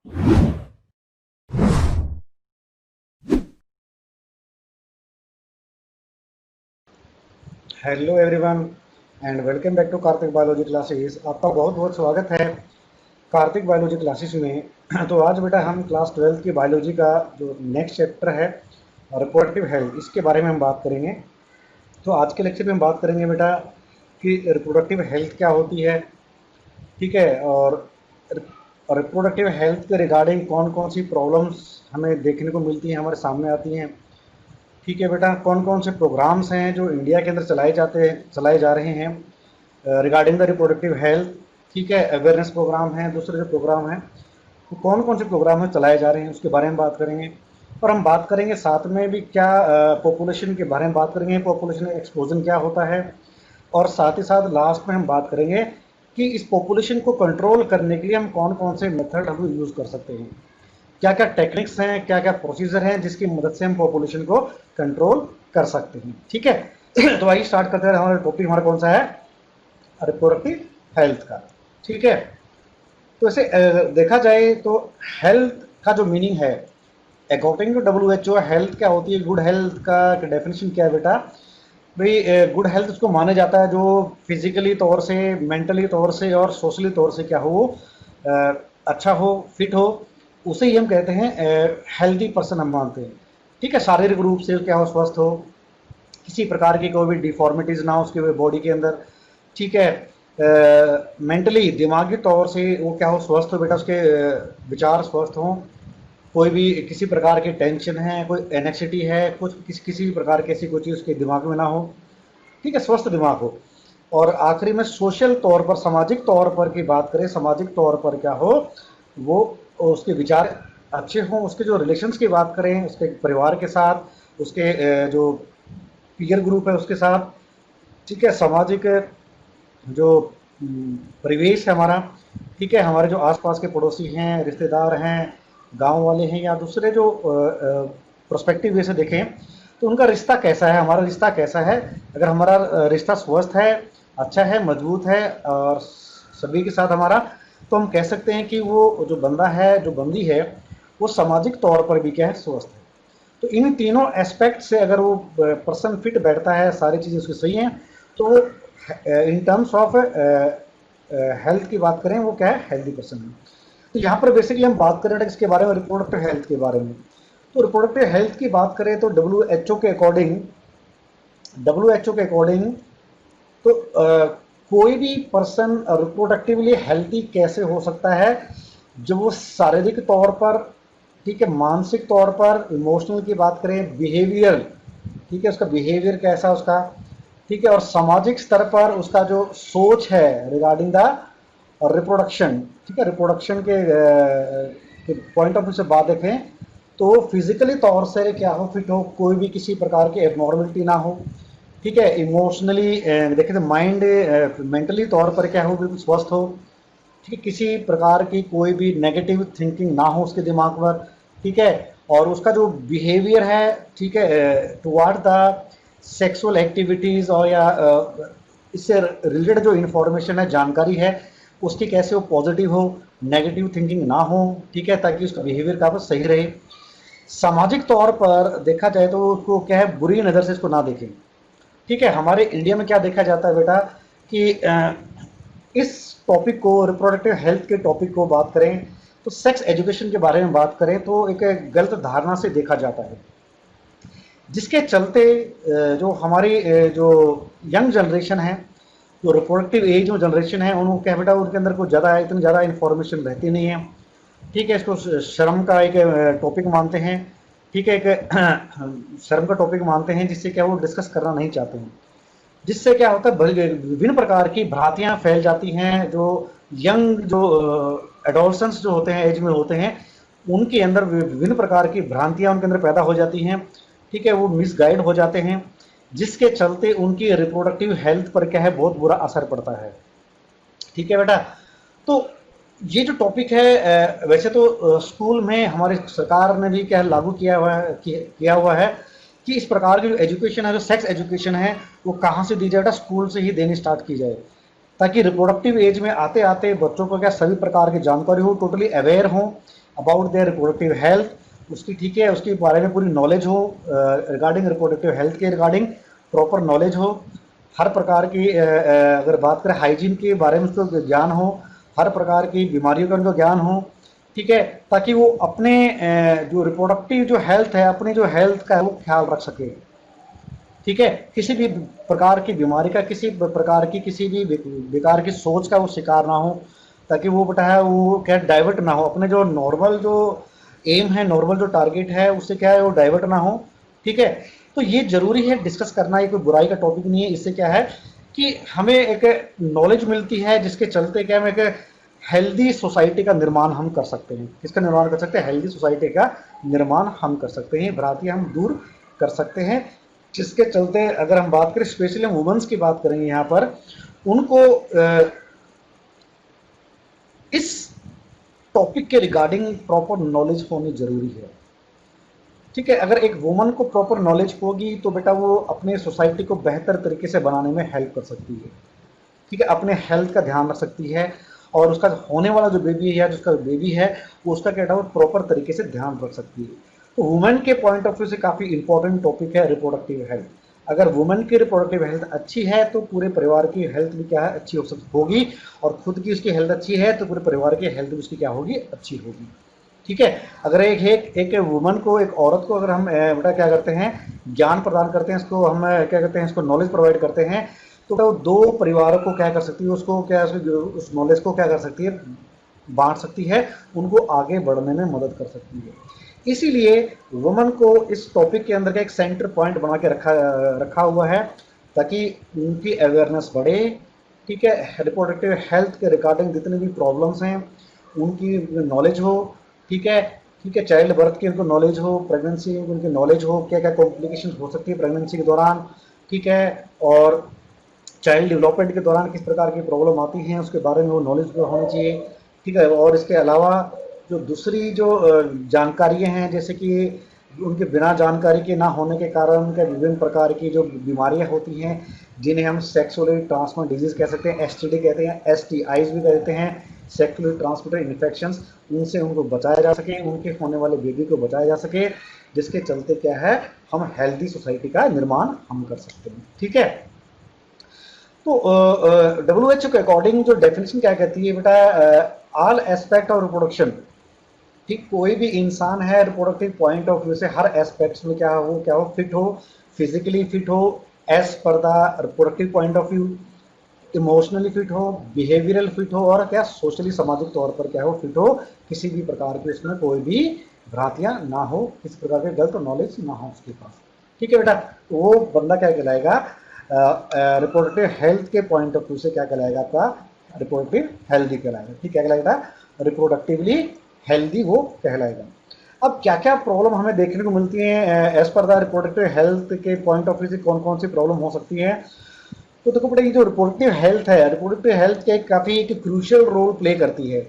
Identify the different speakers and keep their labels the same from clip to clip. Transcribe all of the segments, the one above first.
Speaker 1: Hello everyone and welcome back to Kartik biology classes. आपका बहुत बहुत स्वागत है कार्तिक बायोलॉजी क्लासेस में। तो आज बेटा हम क्लास 12 की बायोलॉजी का जो नेक्स्ट चैप्टर है रिप्रोडक्टिव हेल्थ, इसके बारे में हम बात करेंगे। तो आज के लेक्चर में हम बात करेंगे बेटा कि रिप्रोडक्टिव हेल्थ क्या होती है, ठीक है, और रिप्रोडक्टिव हेल्थ के रिगार्डिंग कौन कौन सी प्रॉब्लम्स हमें देखने को मिलती हैं, हमारे सामने आती हैं। ठीक है बेटा, कौन कौन से प्रोग्राम्स हैं जो इंडिया के अंदर चलाए जा रहे हैं रिगार्डिंग द रिप्रोडक्टिव हेल्थ। ठीक है, अवेयरनेस प्रोग्राम हैं, दूसरे जो प्रोग्राम हैं तो कौन कौन से प्रोग्राम है चलाए जा रहे हैं उसके बारे में बात करेंगे। और हम बात करेंगे साथ में भी क्या पॉपुलेशन के बारे में बात करेंगे, पॉपुलेशन एक्सप्लोजन क्या होता है। और साथ ही साथ लास्ट में हम बात करेंगे कि इस पॉपुलेशन को कंट्रोल करने के लिए हम कौन कौन से मेथड हम यूज़ कर सकते हैं, क्या क्या टेक्निक्स हैं, क्या क्या प्रोसीजर हैं जिसकी मदद से हम पॉपुलेशन को कंट्रोल कर सकते हैं। ठीक है। तो आइए स्टार्ट करते हैं। हमारा टॉपिक हमारा कौन सा है, रिप्रोडक्टिव हेल्थ का। ठीक है, तो ऐसे देखा जाए तो हेल्थ का जो मीनिंग है अकॉर्डिंग टू WHO, हेल्थ क्या होती है, गुड हेल्थ का डेफिनेशन क्या है बेटा भाई। गुड हेल्थ उसको माना जाता है जो फिजिकली तौर से, मेंटली तौर से और सोशली तौर से क्या हो, अच्छा हो, फिट हो, उसे ही हम कहते हैं हेल्दी पर्सन हम मानते हैं। ठीक है, शारीरिक रूप से क्या हो, स्वस्थ हो, किसी प्रकार की कोई भी डिफॉर्मिटीज़ ना हो उसके बॉडी के अंदर। ठीक है, मेंटली दिमागी तौर से वो क्या हो, स्वस्थ हो बेटा, उसके विचार स्वस्थ हों, कोई भी किसी प्रकार की टेंशन है, कोई एनेक्सिटी है, कुछ किसी भी प्रकार की ऐसी कोई चीज़ उसके दिमाग में ना हो। ठीक है, स्वस्थ दिमाग हो। और आखिरी में सोशल तौर पर, सामाजिक तौर पर की बात करें, सामाजिक तौर पर क्या हो, वो उसके विचार अच्छे हों, उसके जो रिलेशंस की बात करें, उसके परिवार के साथ, उसके जो पीयर ग्रुप है उसके साथ। ठीक है, सामाजिक जो परिवेश है हमारा, ठीक है, हमारे जो आसपास के पड़ोसी हैं, रिश्तेदार हैं, गांव वाले हैं, या दूसरे जो प्रोस्पेक्टिव वे से देखें तो उनका रिश्ता कैसा है, हमारा रिश्ता कैसा है। अगर हमारा रिश्ता स्वस्थ है, अच्छा है, मजबूत है और सभी के साथ हमारा, तो हम कह सकते हैं कि वो जो बंदा है, जो बंदी है, वो सामाजिक तौर पर भी क्या है, स्वस्थ है। तो इन तीनों एस्पेक्ट से अगर वो पर्सन फिट बैठता है, सारी चीज़ें उसकी सही हैं, तो इन टर्म्स ऑफ हेल्थ की बात करें वो क्या है, हेल्दी पर्सन है। तो यहाँ पर बेसिकली हम बात करें इसके बारे में, रिप्रोडक्टिव हेल्थ के बारे में। तो रिप्रोडक्टिव हेल्थ की बात करें तो डब्ल्यू एच ओ के अकॉर्डिंग तो कोई भी पर्सन रिप्रोडक्टिवली हेल्थी कैसे हो सकता है, जब वो शारीरिक तौर पर, ठीक है, मानसिक तौर पर, इमोशनल की बात करें, बिहेवियर, ठीक है, उसका बिहेवियर कैसा उसका, ठीक है, और सामाजिक स्तर पर उसका जो सोच है रिगार्डिंग द रिप्रोडक्शन। ठीक है, रिप्रोडक्शन के पॉइंट ऑफ व्यू से बात देखें तो फिजिकली तौर से क्या हो, फिट हो, कोई भी किसी प्रकार की एबनॉर्मलिटी ना हो। ठीक है, इमोशनली देखें तो माइंड मेंटली तौर पर क्या हो, बिल्कुल स्वस्थ हो। ठीक, किसी प्रकार की कोई भी नेगेटिव थिंकिंग ना हो उसके दिमाग पर। ठीक है, और उसका जो बिहेवियर है, ठीक है, टुवार्ड द सेक्सुअल एक्टिविटीज़ और या इससे रिलेटेड जो इन्फॉर्मेशन है, जानकारी है, उसकी कैसे वो पॉजिटिव हो, नेगेटिव थिंकिंग ना हो। ठीक है, ताकि उसका बिहेवियर काफ़ी सही रहे। सामाजिक तौर पर देखा जाए तो उसको क्या है, बुरी नज़र से इसको ना देखें। ठीक है, हमारे इंडिया में क्या देखा जाता है बेटा कि इस टॉपिक को, रिप्रोडक्टिव हेल्थ के टॉपिक को बात करें तो सेक्स एजुकेशन के बारे में बात करें तो एक गलत धारणा से देखा जाता है, जिसके चलते जो हमारी जो यंग जनरेशन है, जो रिप्रोडक्टिव एज में जनरेशन है, उनको क्या बेटा, उनके अंदर कुछ ज़्यादा इतनी ज़्यादा इन्फॉर्मेशन रहती नहीं है। ठीक है, इसको शर्म का एक टॉपिक मानते हैं। ठीक है, एक शर्म का टॉपिक मानते हैं, जिससे क्या वो डिस्कस करना नहीं चाहते हैं, जिससे क्या होता है विभिन्न प्रकार की भ्रांतियां फैल जाती हैं। जो यंग जो एडोलसेंस जो होते हैं, एज में होते हैं, उनके अंदर विभिन्न प्रकार की भ्रांतियां उनके अंदर पैदा हो जाती हैं। ठीक है, वो मिसगाइड हो जाते हैं, जिसके चलते उनकी रिप्रोडक्टिव हेल्थ पर क्या है, बहुत बुरा असर पड़ता है। ठीक है बेटा, तो ये जो टॉपिक है वैसे तो स्कूल में हमारी सरकार ने भी क्या लागू किया हुआ है कि इस प्रकार की जो एजुकेशन है, जो सेक्स एजुकेशन है, वो कहाँ से दी जाए बेटा, स्कूल से ही देनी स्टार्ट की जाए, ताकि रिप्रोडक्टिव एज में आते आते बच्चों को क्या सभी प्रकार की जानकारी हो, टोटली अवेयर हो अबाउट देयर रिप्रोडक्टिव हेल्थ, उसकी ठीक है उसके बारे में पूरी नॉलेज हो, रिगार्डिंग रिप्रोडक्टिव हेल्थ के रिगार्डिंग प्रॉपर नॉलेज हो, हर प्रकार की अगर बात करें हाइजीन के बारे में उसको ज्ञान हो, हर प्रकार की बीमारियों का उनको ज्ञान हो, ठीक है, ताकि वो अपने जो रिप्रोडक्टिव जो हेल्थ है, अपनी जो हेल्थ का वो ख्याल रख सके, ठीक है, किसी भी प्रकार की बीमारी का, किसी प्रकार की किसी भी बेकार की सोच का वो शिकार ना हो, ताकि वो बेटा है वो क्या डाइवर्ट ना हो, अपने जो नॉर्मल जो एम है, नॉर्मल जो टारगेट है उससे क्या है वो डाइवर्ट ना हो, ठीक है। तो ये जरूरी है डिस्कस करना, ये कोई बुराई का टॉपिक नहीं है, इससे क्या है कि हमें एक नॉलेज मिलती है जिसके चलते क्या हम एक हेल्दी सोसाइटी का निर्माण हम कर सकते हैं। किसका निर्माण कर सकते हैं? हेल्दी सोसाइटी का निर्माण हम कर सकते हैं, भ्रांतियां हम दूर कर सकते हैं, जिसके चलते अगर हम बात करें स्पेशली वुमेन्स की बात करेंगे यहाँ पर, उनको इस टॉपिक के रिगार्डिंग प्रॉपर नॉलेज होनी जरूरी है, ठीक है। अगर एक वुमन को प्रॉपर नॉलेज होगी तो बेटा वो अपने सोसाइटी को बेहतर तरीके से बनाने में हेल्प कर सकती है, ठीक है, अपने हेल्थ का ध्यान रख सकती है, और उसका होने वाला जो बेबी है या जिसका बेबी है वो उसका क्या है प्रॉपर तरीके से ध्यान रख सकती है। तो वुमेन के पॉइंट ऑफ व्यू से काफ़ी इंपॉर्टेंट टॉपिक है रिप्रोडक्टिव हेल्थ। अगर वुमेन की रिप्रोडक्टिव हेल्थ अच्छी है तो पूरे परिवार की हेल्थ भी क्या है अच्छी हो सकती होगी, और खुद की उसकी हेल्थ अच्छी है तो पूरे परिवार की हेल्थ भी उसकी क्या होगी अच्छी होगी, ठीक है। अगर एक वुमन को, एक औरत को अगर हम बेटा क्या करते हैं ज्ञान प्रदान करते हैं, इसको हम क्या करते हैं इसको नॉलेज प्रोवाइड करते हैं, तो वो दो परिवारों को क्या कर सकती है, उसको क्या उस नॉलेज को क्या कर सकती है बांट सकती है, उनको आगे बढ़ने में मदद कर सकती है। इसीलिए वुमन को इस टॉपिक के अंदर का एक सेंटर पॉइंट बना के रखा हुआ है, ताकि उनकी अवेयरनेस बढ़े, ठीक है, रिप्रोडक्टिव हेल्थ के रिगार्डिंग जितने भी प्रॉब्लम्स हैं उनकी नॉलेज हो, ठीक है, ठीक है, चाइल्ड बर्थ की उनको नॉलेज हो, प्रेगनेंसी की उनकी नॉलेज हो, क्या क्या कॉम्प्लिकेशन हो सकती है प्रेगनेंसी के दौरान, ठीक है, और चाइल्ड डेवलपमेंट के दौरान किस प्रकार की प्रॉब्लम आती हैं उसके बारे में वो नॉलेज होनी चाहिए, ठीक है। और इसके अलावा जो दूसरी जो जानकारियाँ हैं, जैसे कि उनके बिना जानकारी के ना होने के कारण क्या विभिन्न प्रकार की जो बीमारियां होती हैं जिन्हें हम सेक्सुअली ट्रांसमिट डिजीज कह सकते हैं, एसटीडी कहते हैं, एसटीआईज भी कहते हैं, सेक्सुअली ट्रांसमिटेड इन्फेक्शंस, उनसे उनको बचाया जा सके, उनके होने वाले बेबी को बचाया जा सके, जिसके चलते क्या है हम हेल्दी सोसाइटी का निर्माण हम कर सकते हैं, ठीक है। तो WHO के अकॉर्डिंग जो डेफिनेशन क्या कहती है बेटा, ऑल एस्पेक्ट ऑफ रिप्रोडक्शन, ठीक, कोई भी इंसान है रिप्रोडक्टिव पॉइंट ऑफ व्यू से हर एस्पेक्ट्स में क्या हो फिट हो, फिजिकली फिट हो as per the reproductive point of view, emotionally fit हो, बिहेवियरल फिट हो, और क्या सोशली सामाजिक तौर पर क्या हो फिट हो, किसी भी प्रकार की उसमें कोई भी भ्रांतियां ना हो, किसी प्रकार के गलत नॉलेज ना हो उसके पास, ठीक है बेटा। तो वो बंदा क्या कहलाएगा रिप्रोडक्टिव हेल्थ के पॉइंट ऑफ व्यू से क्या कहलाएगा आपका रिप्रोडक्टिव हेल्दी कहलाएगा, ठीक है, कहलाएगा रिप्रोडक्टिवली हेल्दी वो कहलाएगा। अब क्या क्या प्रॉब्लम हमें देखने को मिलती है as per the reproductive health के पॉइंट ऑफ व्यू से, कौन कौन सी प्रॉब्लम हो सकती है? तो देखो बेटा, ये जो रिप्रोडक्टिव हेल्थ है, रिप्रोडक्टिव हेल्थ के काफ़ी एक क्रूशियल रोल प्ले करती है,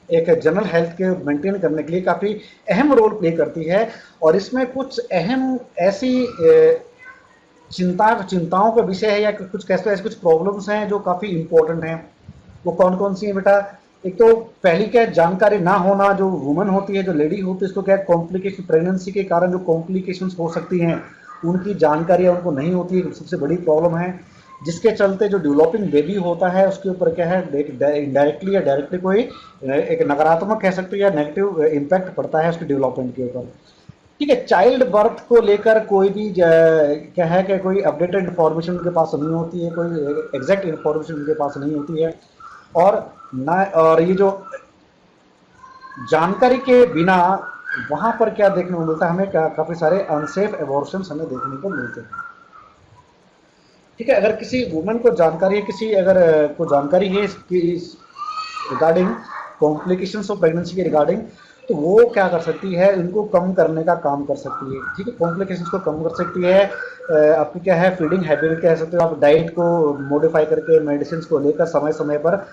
Speaker 1: एक जनरल हेल्थ के मेंटेन करने के लिए काफ़ी अहम रोल प्ले करती है, और इसमें कुछ अहम ऐसी चिंताओं का विषय है, या कुछ कैसे ऐसे कुछ प्रॉब्लम्स हैं जो काफ़ी इंपॉर्टेंट हैं। वो कौन कौन सी हैं बेटा? एक तो पहली क्या जानकारी ना होना, जो वुमन होती है, जो लेडी होती है, उसको क्या कॉम्प्लिकेशन, प्रेगनेंसी के कारण जो कॉम्प्लिकेशंस हो सकती हैं उनकी जानकारी उनको नहीं होती है, सबसे बड़ी प्रॉब्लम है, जिसके चलते जो डेवलपिंग बेबी होता है उसके ऊपर क्या है इनडायरेक्टली या डायरेक्टली कोई एक नकारात्मक कह सकते हो या नेगेटिव इम्पैक्ट पड़ता है उसके डेवलपमेंट के ऊपर, ठीक है। चाइल्ड बर्थ को लेकर कोई भी क्या है कि कोई अपडेटेड इन्फॉर्मेशन उनके पास नहीं होती है, कोई एग्जैक्ट इन्फॉर्मेशन उनके पास नहीं होती है, और ना, और ये जो जानकारी के बिना वहां पर क्या देखने को मिलता है हमें, काफी सारे अनसेफ एबॉर्शंस हमें देखने को मिलते हैं, ठीक है। अगर किसी वुमन को जानकारी है, किसी अगर को जानकारी है इसकी रिगार्डिंग कॉम्प्लिकेशंस ऑफ प्रेगनेंसी के रिगार्डिंग, तो वो क्या कर सकती है, इनको कम करने का काम कर सकती है, ठीक है, कॉम्प्लिकेशंस को कम कर सकती है। आपकी क्या है फीडिंग हैबिट कह सकते हो आप, डाइट को मॉडिफाई करके, मेडिसिन को लेकर समय समय पर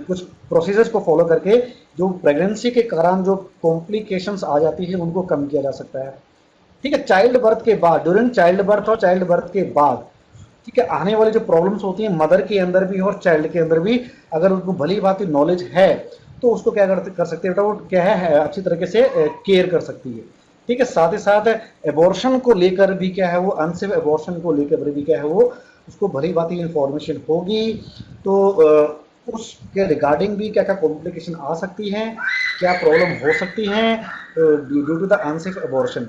Speaker 1: कुछ प्रोसीजर्स को फॉलो करके जो प्रेगनेंसी के कारण जो कॉम्प्लिकेशंस आ जाती है उनको कम किया जा सकता है, ठीक है। चाइल्ड बर्थ के बाद, ड्यूरिंग चाइल्ड बर्थ और चाइल्ड बर्थ के बाद, ठीक है, आने वाली जो प्रॉब्लम्स होती हैं मदर के अंदर भी और चाइल्ड के अंदर भी, अगर उनको भली बात नॉलेज है तो उसको क्या कर सकते हैं बेटा, वो क्या है अच्छी तरीके से केयर कर सकती है। ठीक है, साथ ही साथ एबॉर्शन को लेकर भी क्या है वो, अनसेफ एबॉर्शन को लेकर भी क्या है वो, उसको भली भांति इंफॉर्मेशन होगी। तो उसके रिगार्डिंग भी क्या क्या कॉम्प्लिकेशन आ सकती हैं, क्या प्रॉब्लम हो सकती हैं due to the unsafe abortion,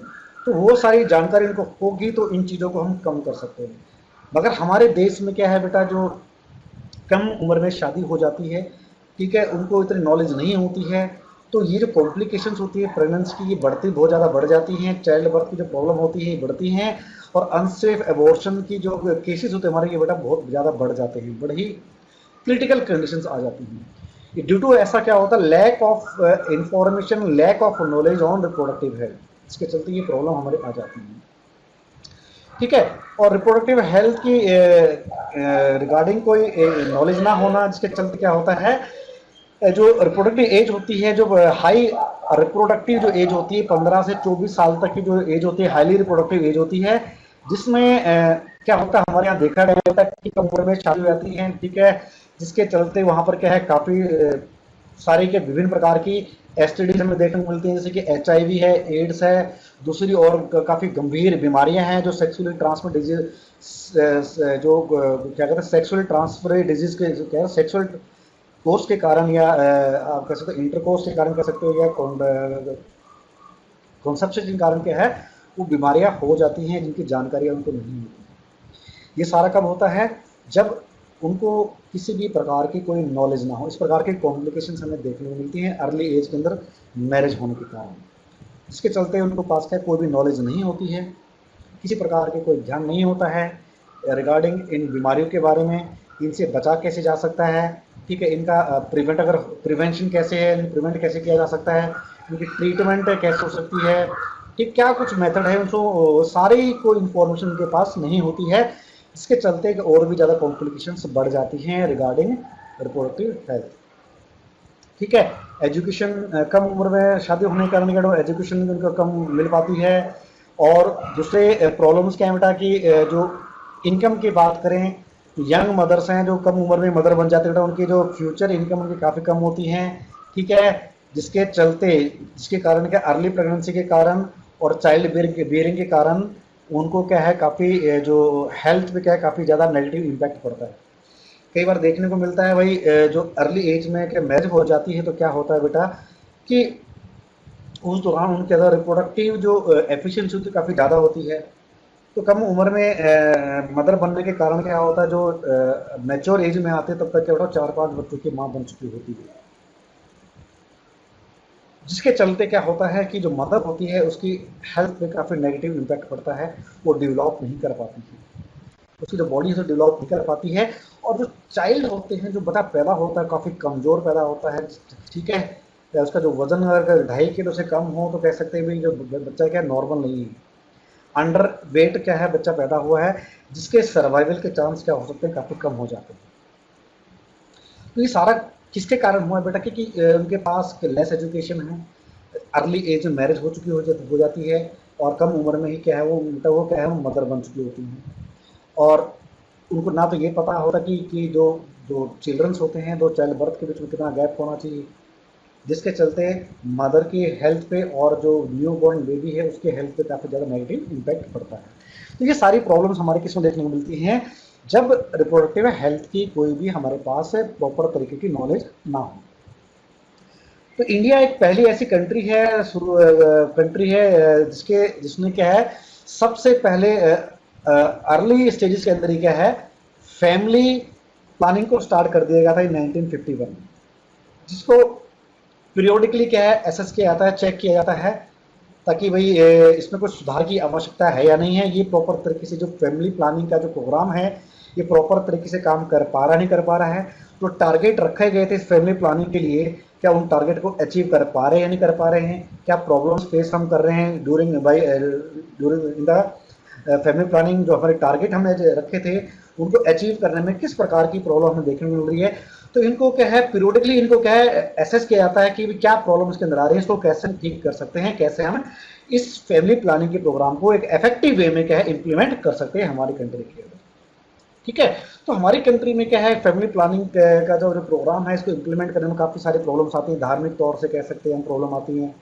Speaker 1: तो वो सारी जानकारी इनको होगी, तो इन चीज़ों को हम कम कर सकते हैं। मगर हमारे देश में क्या है बेटा, जो कम उम्र में शादी हो जाती है, ठीक है, उनको इतनी नॉलेज नहीं होती है, तो ये जो कॉम्प्लिकेशंस होती है प्रेगनेंसी की, ये बढ़ती बहुत ज़्यादा बढ़ जाती हैं, चाइल्ड बर्थ की जो प्रॉब्लम होती है ये बढ़ती हैं, और अनसेफ एबॉर्शन की जो केसेस होते हैं हमारे, ये बेटा बहुत ज़्यादा बढ़ जाते हैं, बड़ी क्रिटिकल कंडीशंस आ जाती हैं। ड्यू टू ऐसा क्या होता है, lack of information, lack of knowledge on reproductive health, इसके चलते ये प्रॉब्लम हमारे आ जाती है। ठीक है, और रिप्रोडक्टिव हेल्थ की रिगार्डिंग कोई नॉलेज ना होना, जिसके चलते क्या होता है, जो रिप्रोडक्टिव एज होती है, जो हाई रिप्रोडक्टिव जो एज होती है 15 से 24 साल तक की जो एज होती है, हाईली रिप्रोडक्टिव एज होती है, जिसमें क्या होता है, हमारे यहाँ देखा गया है कि कम उम्र में शादी हो जाती है। ठीक है, जिसके चलते वहाँ पर क्या है, काफ़ी सारी के विभिन्न प्रकार की एसटीडीज हमें देखने को मिलती हैं, जैसे कि एचआईवी है, एड्स है, दूसरी और काफ़ी गंभीर बीमारियां हैं जो सेक्सुअली ट्रांसमिट डिजीज, जो क्या कहते हैं सेक्सुअली ट्रांसफर डिजीज के, क्या है, सेक्सुअल कोर्स के कारण, या आप कह सकते हो इंटरकोर्स के कारण कह सकते हो, या कॉन्सेप्शन के कारण क्या है, वो बीमारियां हो जाती हैं जिनकी जानकारी उनको नहीं होती। ये सारा कब होता है, जब उनको किसी भी प्रकार की कोई नॉलेज ना हो। इस प्रकार की कॉम्प्लिकेशंस हमें देखने को मिलती हैं अर्ली एज के अंदर मैरिज होने के कारण, जिसके चलते उनको पास क्या कोई भी नॉलेज नहीं होती है, किसी प्रकार के कोई ध्यान नहीं होता है रिगार्डिंग इन बीमारियों के बारे में, इनसे बचा कैसे जा सकता है। ठीक है, इनका प्रिवेंशन कैसे है, प्रिवेंट कैसे किया जा सकता है, इनकी ट्रीटमेंट कैसे हो सकती है, ठीक क्या कुछ मेथड है, उनको सारी कोई इन्फॉर्मेशन उनके पास नहीं होती है, इसके चलते और भी ज़्यादा कॉम्प्लिकेशंस बढ़ जाती हैं रिगार्डिंग रिप्रोडक्टिव हेल्थ। ठीक है, एजुकेशन, कम उम्र में शादी होने के कारण क्या एजुकेशन उनको कम मिल पाती है। और दूसरे प्रॉब्लम्स क्या है बेटा कि जो इनकम की बात करें, यंग मदर्स हैं जो कम उम्र में मदर बन जाते हैं बेटा, उनकी जो फ्यूचर इनकम उनकी काफ़ी कम होती हैं। ठीक है, जिसके चलते, जिसके कारण क्या, अर्ली प्रेगनेंसी के कारण और चाइल्ड बेयरिंग के कारण उनको क्या है, काफ़ी जो हेल्थ पे क्या है, काफ़ी ज़्यादा नेगेटिव इम्पैक्ट पड़ता है। कई बार देखने को मिलता है भाई, जो अर्ली एज में क्या मैरिज हो जाती है, तो क्या होता है बेटा कि उस दौरान उनके अंदर रिप्रोडक्टिव जो एफिशिएंसी होती है काफ़ी ज़्यादा होती है। तो कम उम्र में मदर बनने के कारण क्या होता है, जो मैच्योर एज में आते हैं तब तक क्या होता है, 4-5 बच्चों की माँ बन चुकी होती है, जिसके चलते क्या होता है कि जो मदर होती है उसकी हेल्थ पे काफ़ी नेगेटिव इम्पैक्ट पड़ता है, वो डेवलप नहीं कर पाती है, उसकी जो बॉडी है तो डेवलप नहीं कर पाती है। और जो चाइल्ड होते हैं, जो बच्चा पैदा होता है काफ़ी कमज़ोर पैदा होता है। ठीक है, या उसका जो वजन अगर 2.5 किलो से कम हो तो कह सकते हैं भाई जो बच्चा क्या नॉर्मल नहीं है, अंडर वेट क्या है बच्चा पैदा हुआ है, जिसके सर्वाइवल के चांस क्या हो सकते हैं, काफ़ी कम हो जाते हैं। तो ये सारा किसके कारण हुआ बेटा, क्योंकि उनके पास लेस एजुकेशन है, अर्ली एज में मैरिज हो चुकी हो जाती है, और कम उम्र में ही क्या है वो क्या है वो मदर बन चुकी होती हैं। और उनको ना तो ये पता होता कि जो जो चिल्ड्रंस होते हैं, दो चाइल्ड बर्थ के बीच में कितना गैप होना चाहिए, जिसके चलते मदर की हेल्थ पे और जो न्यू बॉर्न बेबी है उसके हेल्थ पे काफ़ी ज़्यादा नेगेटिव इम्पैक्ट पड़ता है। तो ये सारी प्रॉब्लम्स हमारे किसमें देखने को मिलती हैं, जब रिप्रोडक्टिव हेल्थ की कोई भी हमारे पास प्रॉपर तरीके की नॉलेज ना हो। तो इंडिया एक पहली ऐसी कंट्री है जिसने क्या है, सबसे पहले अर्ली स्टेजेस के अंदर ही क्या है, फैमिली प्लानिंग को स्टार्ट कर दिया गया था इन 1951 में, जिसको पीरियोडिकली क्या है एसेस किया जाता है, चेक किया जाता है, ताकि भाई इसमें कुछ सुधार की आवश्यकता है या नहीं है, ये प्रॉपर तरीके से जो फैमिली प्लानिंग का जो प्रोग्राम है ये प्रॉपर तरीके से काम कर पा रहा नहीं कर पा रहा है। जो टारगेट रखे गए थे इस फैमिली प्लानिंग के लिए, क्या उन टारगेट को अचीव कर पा रहे हैं या नहीं कर पा रहे हैं, क्या प्रॉब्लम्स फेस हम कर रहे हैं during in the family planning, जो हमारे टारगेट हमने रखे थे उनको अचीव करने में किस प्रकार की प्रॉब्लम हमें देखने को मिल रही है। तो इनको क्या है पीरियोडिकली इनको क्या है एसेस किया जाता है कि क्या प्रॉब्लम इसके अंदर आ रही है, इसको कैसे ठीक कर सकते हैं, कैसे हम इस फैमिली प्लानिंग के प्रोग्राम को एक इफेक्टिव वे में क्या है इंप्लीमेंट कर सकते हैं हमारी कंट्री के अंदर। ठीक है। तो हमारी कंट्री में क्या है, फैमिली प्लानिंग का जो प्रोग्राम है इसको इम्प्लीमेंट करने में काफ़ी सारी प्रॉब्लम्स आती हैं, धार्मिक तौर से कह सकते हैं हम प्रॉब्लम आती हैं।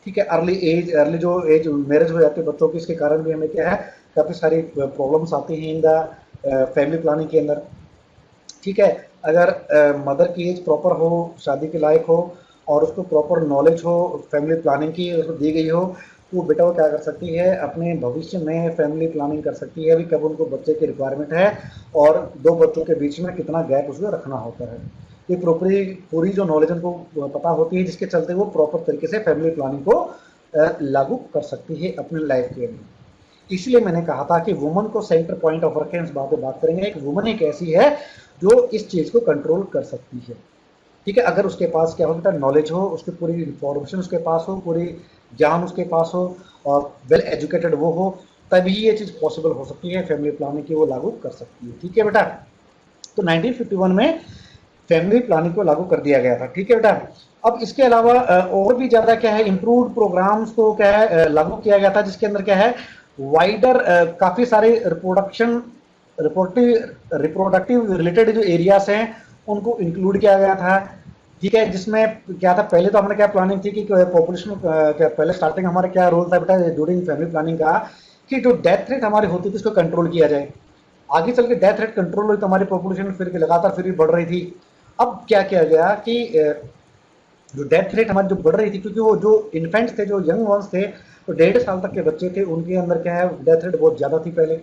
Speaker 1: ठीक है, अर्ली जो एज मैरिज हो जाती है बच्चों की, इसके कारण भी हमें क्या है काफ़ी सारी प्रॉब्लम्स आती हैं इन द फैमिली प्लानिंग के अंदर। ठीक है, अगर मदर की एज प्रॉपर हो, शादी के लायक हो और उसको प्रॉपर नॉलेज हो फैमिली प्लानिंग की, उसको दी गई हो, तो बेटा वो क्या कर सकती है अपने भविष्य में फैमिली प्लानिंग कर सकती है, अभी कब उनको बच्चे की रिक्वायरमेंट है और दो बच्चों के बीच में कितना गैप उसको रखना होता है। ये प्रॉपरी पूरी जो नॉलेज उनको पता होती है, जिसके चलते वो प्रॉपर तरीके से फैमिली प्लानिंग को लागू कर सकती है अपनी लाइफ के अंदर। इसलिए मैंने कहा था कि वुमन को सेंटर पॉइंट ऑफ रेफरेंस बात करेंगे। एक वुमन एक ऐसी है जो इस चीज़ को कंट्रोल कर सकती है। ठीक है, अगर उसके पास क्या हो बेटा नॉलेज हो, उसकी पूरी इंफॉर्मेशन उसके पास हो, पूरी ज्ञान उसके पास हो और वेल एजुकेटेड वो हो, तभी ये चीज़ पॉसिबल हो सकती है फैमिली प्लानिंग की वो लागू कर सकती है। ठीक है बेटा, तो 1951 में फैमिली प्लानिंग को लागू कर दिया गया था। ठीक है बेटा, अब इसके अलावा और भी ज़्यादा क्या है इम्प्रूव्ड प्रोग्राम्स को क्या है लागू किया गया था, जिसके अंदर क्या है वाइडर काफ़ी सारे रिप्रोडक्टिव रिलेटेड जो एरियाज हैं उनको इंक्लूड किया गया था। ठीक है, जिसमें क्या था पहले तो हमने क्या प्लानिंग थी कि पॉपुलेशन क्या पहले स्टार्टिंग हमारा क्या रोल था बेटा ड्यूरिंग फैमिली प्लानिंग का कि जो डेथ रेट हमारी होती थी उसको कंट्रोल किया जाए। आगे चल के डेथ रेट कंट्रोल हुई तो हमारी पॉपुलेशन फिर लगातार फिर भी बढ़ रही थी। अब क्या किया गया कि जो डेथ रेट हमारी जो बढ़ रही थी, क्योंकि वो जो इन्फेंट्स थे जो यंग वंस थे तो 1.5 साल तक के बच्चे थे, उनके अंदर क्या है डेथ रेट बहुत ज़्यादा थी पहले,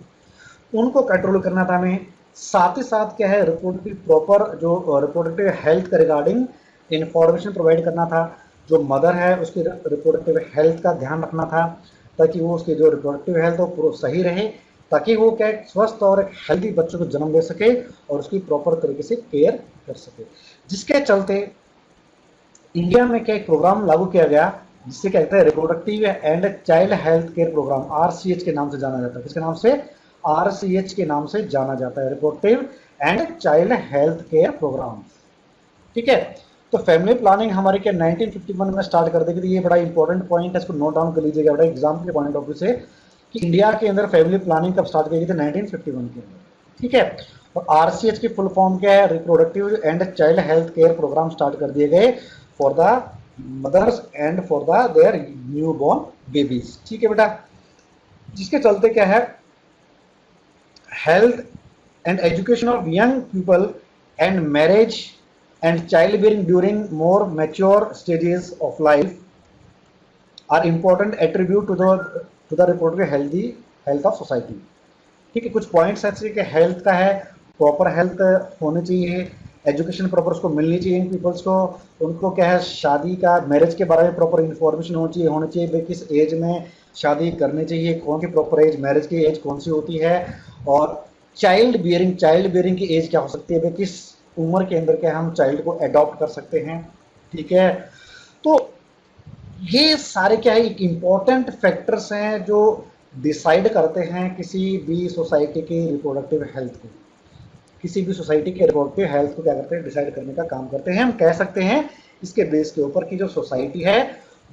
Speaker 1: उनको कंट्रोल करना था हमें। साथ ही साथ क्या है रिप्रोडक्टिव प्रॉपर जो रिप्रोडक्टिव हेल्थ के रिगार्डिंग इंफॉर्मेशन प्रोवाइड करना था। जो मदर है उसकी रिप्रोडक्टिव हेल्थ का ध्यान रखना था ताकि वो उसकी जो रिप्रोडक्टिव हेल्थ हो पूरा सही रहे, ताकि वो क्या एक स्वस्थ और एक हेल्दी बच्चों को जन्म दे सके और उसकी प्रॉपर तरीके से केयर कर सके। जिसके चलते इंडिया में क्या एक प्रोग्राम लागू किया गया जिससे क्या कहते हैं reproductive and child health care programme, RCH के नाम से जाना जाता है। किसके नाम से? आरसीएच के नाम से जाना जाता है, reproductive and child health care programme. ठीक है, तो फैमिली प्लानिंग हमारे क्या 1951 में स्टार्ट कर देगी। तो ये बड़ा इंपॉर्टेंट पॉइंट है, इसको नोट डाउन कर लीजिएगा बड़ा एग्जाम के पॉइंट ऑफ व्यू से कि इंडिया के अंदर फैमिली प्लानिंग कब स्टार्ट की गई थी 1951 के अंदर। ठीक है, और आरसीएच की फुल फॉर्म क्या है reproductive and child health care programme start कर दिए गए for the mothers and for the their new born babies. ठीक है बेटा, जिसके चलते क्या है health and education of young people and marriage and childbearing during more mature stages of life are important attribute to the reported healthy health of society। ठीक है, कुछ पॉइंट्स ऐसे कि हेल्थ का है, प्रॉपर हेल्थ होनी चाहिए, एजुकेशन प्रॉपर उसको मिलनी चाहिए इन पीपल्स को, उनको क्या है शादी का मैरिज के बारे में प्रॉपर इन्फॉर्मेशन होनी चाहिए भाई किस एज में शादी करनी चाहिए, कौन सी प्रॉपर एज मैरिज की एज कौन सी होती है, और चाइल्ड बियरिंग की एज क्या हो सकती है भाई किस उम्र के अंदर क्या हम चाइल्ड को अडॉप्ट कर सकते हैं। ठीक है, तो ये सारे क्या है एक इम्पॉर्टेंट फैक्टर्स हैं जो डिसाइड करते हैं किसी भी सोसाइटी की रिप्रोडक्टिव हेल्थ को, किसी भी सोसाइटी के रिप्रोडक्टिव हेल्थ को क्या करते हैं डिसाइड करने का काम करते हैं। हम कह सकते हैं इसके बेस के ऊपर की जो सोसाइटी है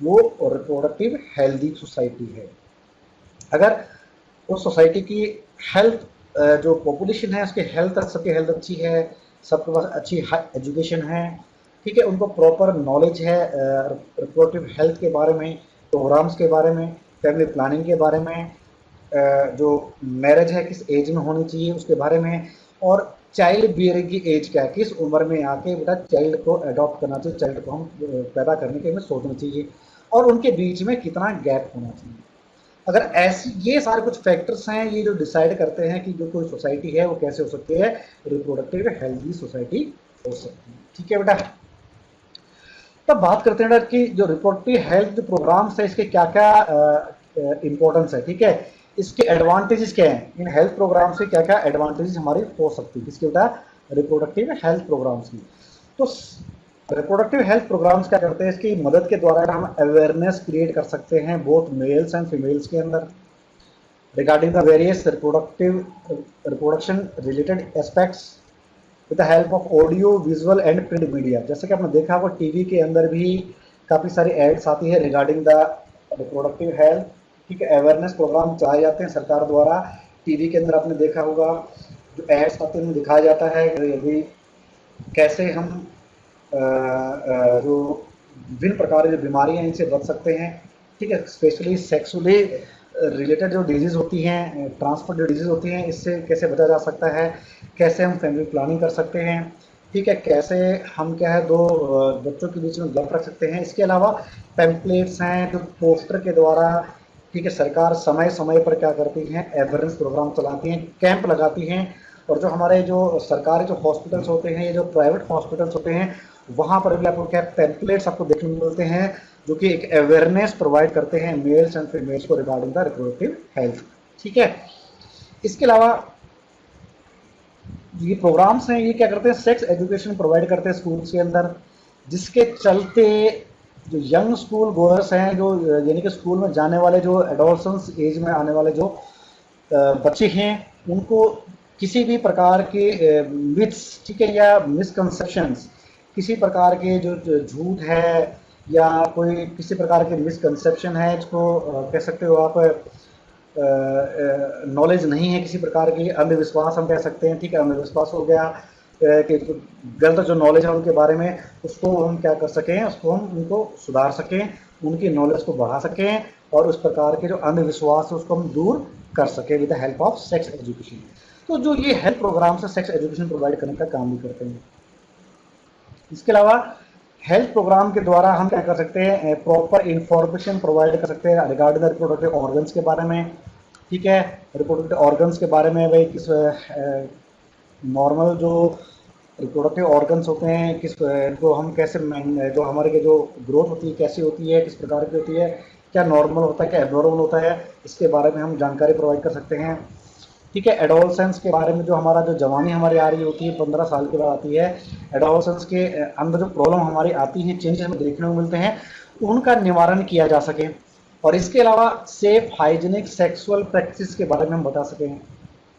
Speaker 1: वो रिप्रोडक्टिव हेल्दी सोसाइटी है। अगर उस सोसाइटी की हेल्थ जो पॉपुलेशन है उसकी हेल्थ सबकी हेल्थ अच्छी है, सबके पास अच्छी एजुकेशन है, ठीक है, उनको प्रॉपर नॉलेज है रिप्रोडक्टिव हेल्थ के बारे में, प्रोग्राम्स के बारे में, फैमिली प्लानिंग के बारे में, जो मैरिज है किस एज में होनी चाहिए उसके बारे में, और चाइल्ड बियरिंग की एज क्या है, किस उम्र में आके बेटा चाइल्ड को अडॉप्ट करना चाहिए, चाइल्ड को हम पैदा करने के हमें सोचना चाहिए, और उनके बीच में कितना गैप होना चाहिए। अगर ऐसी ये सारे कुछ फैक्टर्स हैं ये जो डिसाइड करते हैं कि जो कोई सोसाइटी है वो कैसे हो सकती है रिप्रोडक्टिव हेल्दी सोसाइटी हो सकती है। ठीक है बेटा, तब बात करते हैं कि जो रिप्रोडक्टिव हेल्थ प्रोग्राम्स है इसके क्या क्या इंपॉर्टेंस है। ठीक है, इसके एडवांटेजेस क्या हैं, इन हेल्थ प्रोग्राम से क्या क्या एडवांटेजेस हमारी हो सकती है किसके बेटा रिप्रोडक्टिव हेल्थ प्रोग्राम्स की। तो रिप्रोडक्टिव हेल्थ प्रोग्राम्स क्या करते हैं, इसकी मदद के द्वारा हम अवेयरनेस क्रिएट कर सकते हैं बोथ मेल्स एंड फीमेल्स के अंदर regarding the various reproduction related aspects with the help of audio visual and print media। जैसे कि आपने देखा होगा टीवी के अंदर भी काफ़ी सारी एड्स आती है रिगार्डिंग द रिप्रोडक्टिव हेल्थ। ठीक है, अवेयरनेस प्रोग्राम चलाए जाते हैं सरकार द्वारा टीवी के अंदर, आपने देखा होगा जो एड्स आते हैं उनमें दिखाया जाता है कि अभी कैसे हम जो विभिन्न प्रकार की जो बीमारियां इनसे बच सकते हैं, ठीक है। स्पेशली सेक्सुअली रिलेटेड जो डिजीज़ होती हैं, ट्रांसफर जो डिजीज़ होती हैं, इससे कैसे बचा जा सकता है, कैसे हम फैमिली प्लानिंग कर सकते हैं, ठीक है, कैसे हम क्या है दो बच्चों के बीच में गैप रख सकते हैं। इसके अलावा पैम्पलेट्स हैं जो पोस्टर के द्वारा, ठीक है, सरकार समय समय पर क्या करती हैं, अवेयरनेस प्रोग्राम चलाती हैं, कैंप लगाती हैं। और जो हमारे जो सरकारी जो हॉस्पिटल्स होते हैं या जो प्राइवेट हॉस्पिटल्स होते हैं, वहाँ पर भी आपको क्या पैम्पलेट्स आपको देखने को मिलते हैं जो कि एक अवेयरनेस प्रोवाइड करते हैं मेल्स एंड फीमेल्स को रिगार्डिंग द रिप्रोडक्टिव हेल्थ, ठीक है। इसके अलावा ये प्रोग्राम्स हैं, ये क्या करते हैं, सेक्स एजुकेशन प्रोवाइड करते हैं स्कूल्स के अंदर, जिसके चलते जो यंग स्कूल गोअर्स हैं, जो यानी कि स्कूल में जाने वाले जो एडोलसेंस एज में आने वाले जो बच्चे हैं, उनको किसी भी प्रकार के मिथ्स, ठीक है, या मिसकंसेप्शंस, किसी प्रकार के जो झूठ है या कोई किसी प्रकार के मिसकंसेप्शन है, इसको कह सकते हो आप नॉलेज नहीं है, किसी प्रकार की अंधविश्वास हम कह सकते हैं, ठीक है, अंधविश्वास हो गया कि गलत जो नॉलेज है उनके बारे में, उसको हम क्या कर सकें, उसको हम उनको सुधार सकें, उनकी नॉलेज को बढ़ा सकें और उस प्रकार के जो अंधविश्वास है उसको हम दूर कर सकें with the help of sex education. तो जो ये हेल्थ प्रोग्राम से सेक्स एजुकेशन प्रोवाइड करने का काम भी करते हैं। इसके अलावा हेल्थ प्रोग्राम के द्वारा हम क्या कर सकते हैं, प्रॉपर इंफॉर्मेशन प्रोवाइड कर सकते हैं रिगार्डिंग द रिप्रोडक्टिव ऑर्गन्स के बारे में, ठीक है, रिप्रोडक्टिव ऑर्गन्स के बारे में, भाई किस नॉर्मल जो रिप्रोडक्टिव ऑर्गन्स होते हैं, किस इनको हम कैसे जो हमारे के जो ग्रोथ होती है कैसी होती है, किस प्रकार की होती है, क्या नॉर्मल होता है, क्या एबनॉर्मल होता है, इसके बारे में हम जानकारी प्रोवाइड कर सकते हैं, ठीक है। एडोलसेंस के बारे में, जो हमारा जो जवानी हमारी आ रही होती है 15 साल के बाद आती है, एडोलसेंस के अंदर जो प्रॉब्लम हमारी आती है, चेंजेस हमें देखने को मिलते हैं, उनका निवारण किया जा सके। और इसके अलावा सेफ हाइजीनिक सेक्सुअल प्रैक्टिस के बारे में हम बता सकें,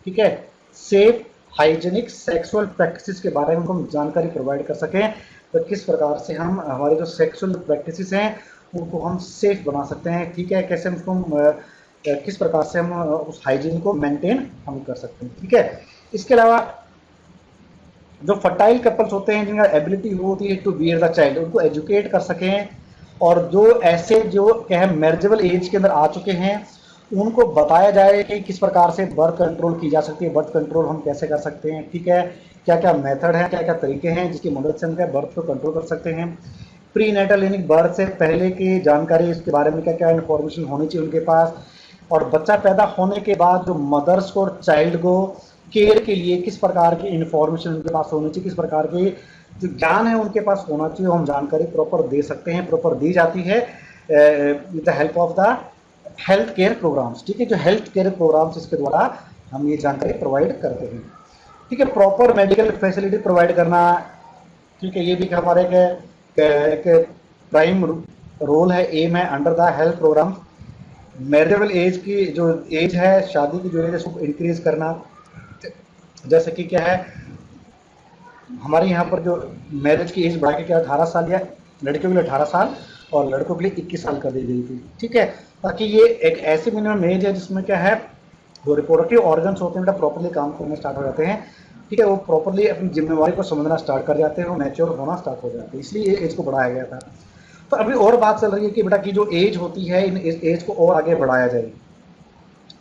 Speaker 1: ठीक है, सेफ हाइजीनिक सेक्सुअल प्रैक्टिस के बारे में हम जानकारी प्रोवाइड कर सकें, तो किस प्रकार से हम हमारे जो सेक्सुअल प्रैक्टिस हैं उनको हम सेफ बना सकते हैं, ठीक है, कैसे उसको किस प्रकार से हम उस हाइजीन को मेंटेन हम कर सकते हैं, ठीक है। इसके अलावा जो फर्टाइल कपल्स होते हैं जिनका एबिलिटी होती है टू बियर द चाइल्ड, उनको एजुकेट कर सकें, और जो ऐसे जो क्या है मैरिजेबल एज के अंदर आ चुके हैं उनको बताया जाए कि किस प्रकार से बर्थ कंट्रोल की जा सकती है, बर्थ कंट्रोल हम कैसे कर सकते हैं, ठीक है, क्या क्या मेथड है, क्या क्या तरीके हैं जिसकी मदद से हम क्या बर्थ को कंट्रोल कर सकते हैं। प्री नेटल यानी बर्थ से पहले की जानकारी, इसके बारे में क्या क्या इन्फॉर्मेशन होनी चाहिए उनके पास, और बच्चा पैदा होने के बाद जो मदर्स को और चाइल्ड को केयर के लिए किस प्रकार की इंफॉर्मेशन उनके पास होनी चाहिए, किस प्रकार की जो ज्ञान है उनके पास होना चाहिए, हम जानकारी प्रॉपर दे सकते हैं, प्रॉपर दी जाती है with the help of the health care programmes, ठीक है, जो हेल्थ केयर प्रोग्राम्स इसके द्वारा हम ये जानकारी प्रोवाइड करते हैं, ठीक है। प्रॉपर मेडिकल फैसिलिटी प्रोवाइड करना, ठीक है, ये भी हमारे एक प्राइम रोल है, एम है under the health programme. Marriageable age की जो एज है, शादी की जो एज है उसको इंक्रीज करना, जैसे कि क्या है हमारे यहाँ पर जो मैरिज की एज बढ़ा के क्या 18 साल या लड़कियों के लिए 18 साल और लड़कों के लिए 21 साल कर दी गई थी, ठीक है, ताकि ये एक ऐसी मिनिमम एज है जिसमें क्या है जो रिप्रोडक्टिव ऑर्गन्स होते हैं प्रॉपरली काम करने स्टार्ट हो जाते हैं, ठीक है, वो प्रॉपरली अपनी जिम्मेवारी को समझना स्टार्ट कर जाते हैं, वो मैच्योर होना स्टार्ट हो जाते हैं, इसलिए ये एज को बढ़ाया गया था। तो अभी और बात चल रही है कि बेटा की जो एज होती है इन एज को और आगे बढ़ाया जाए,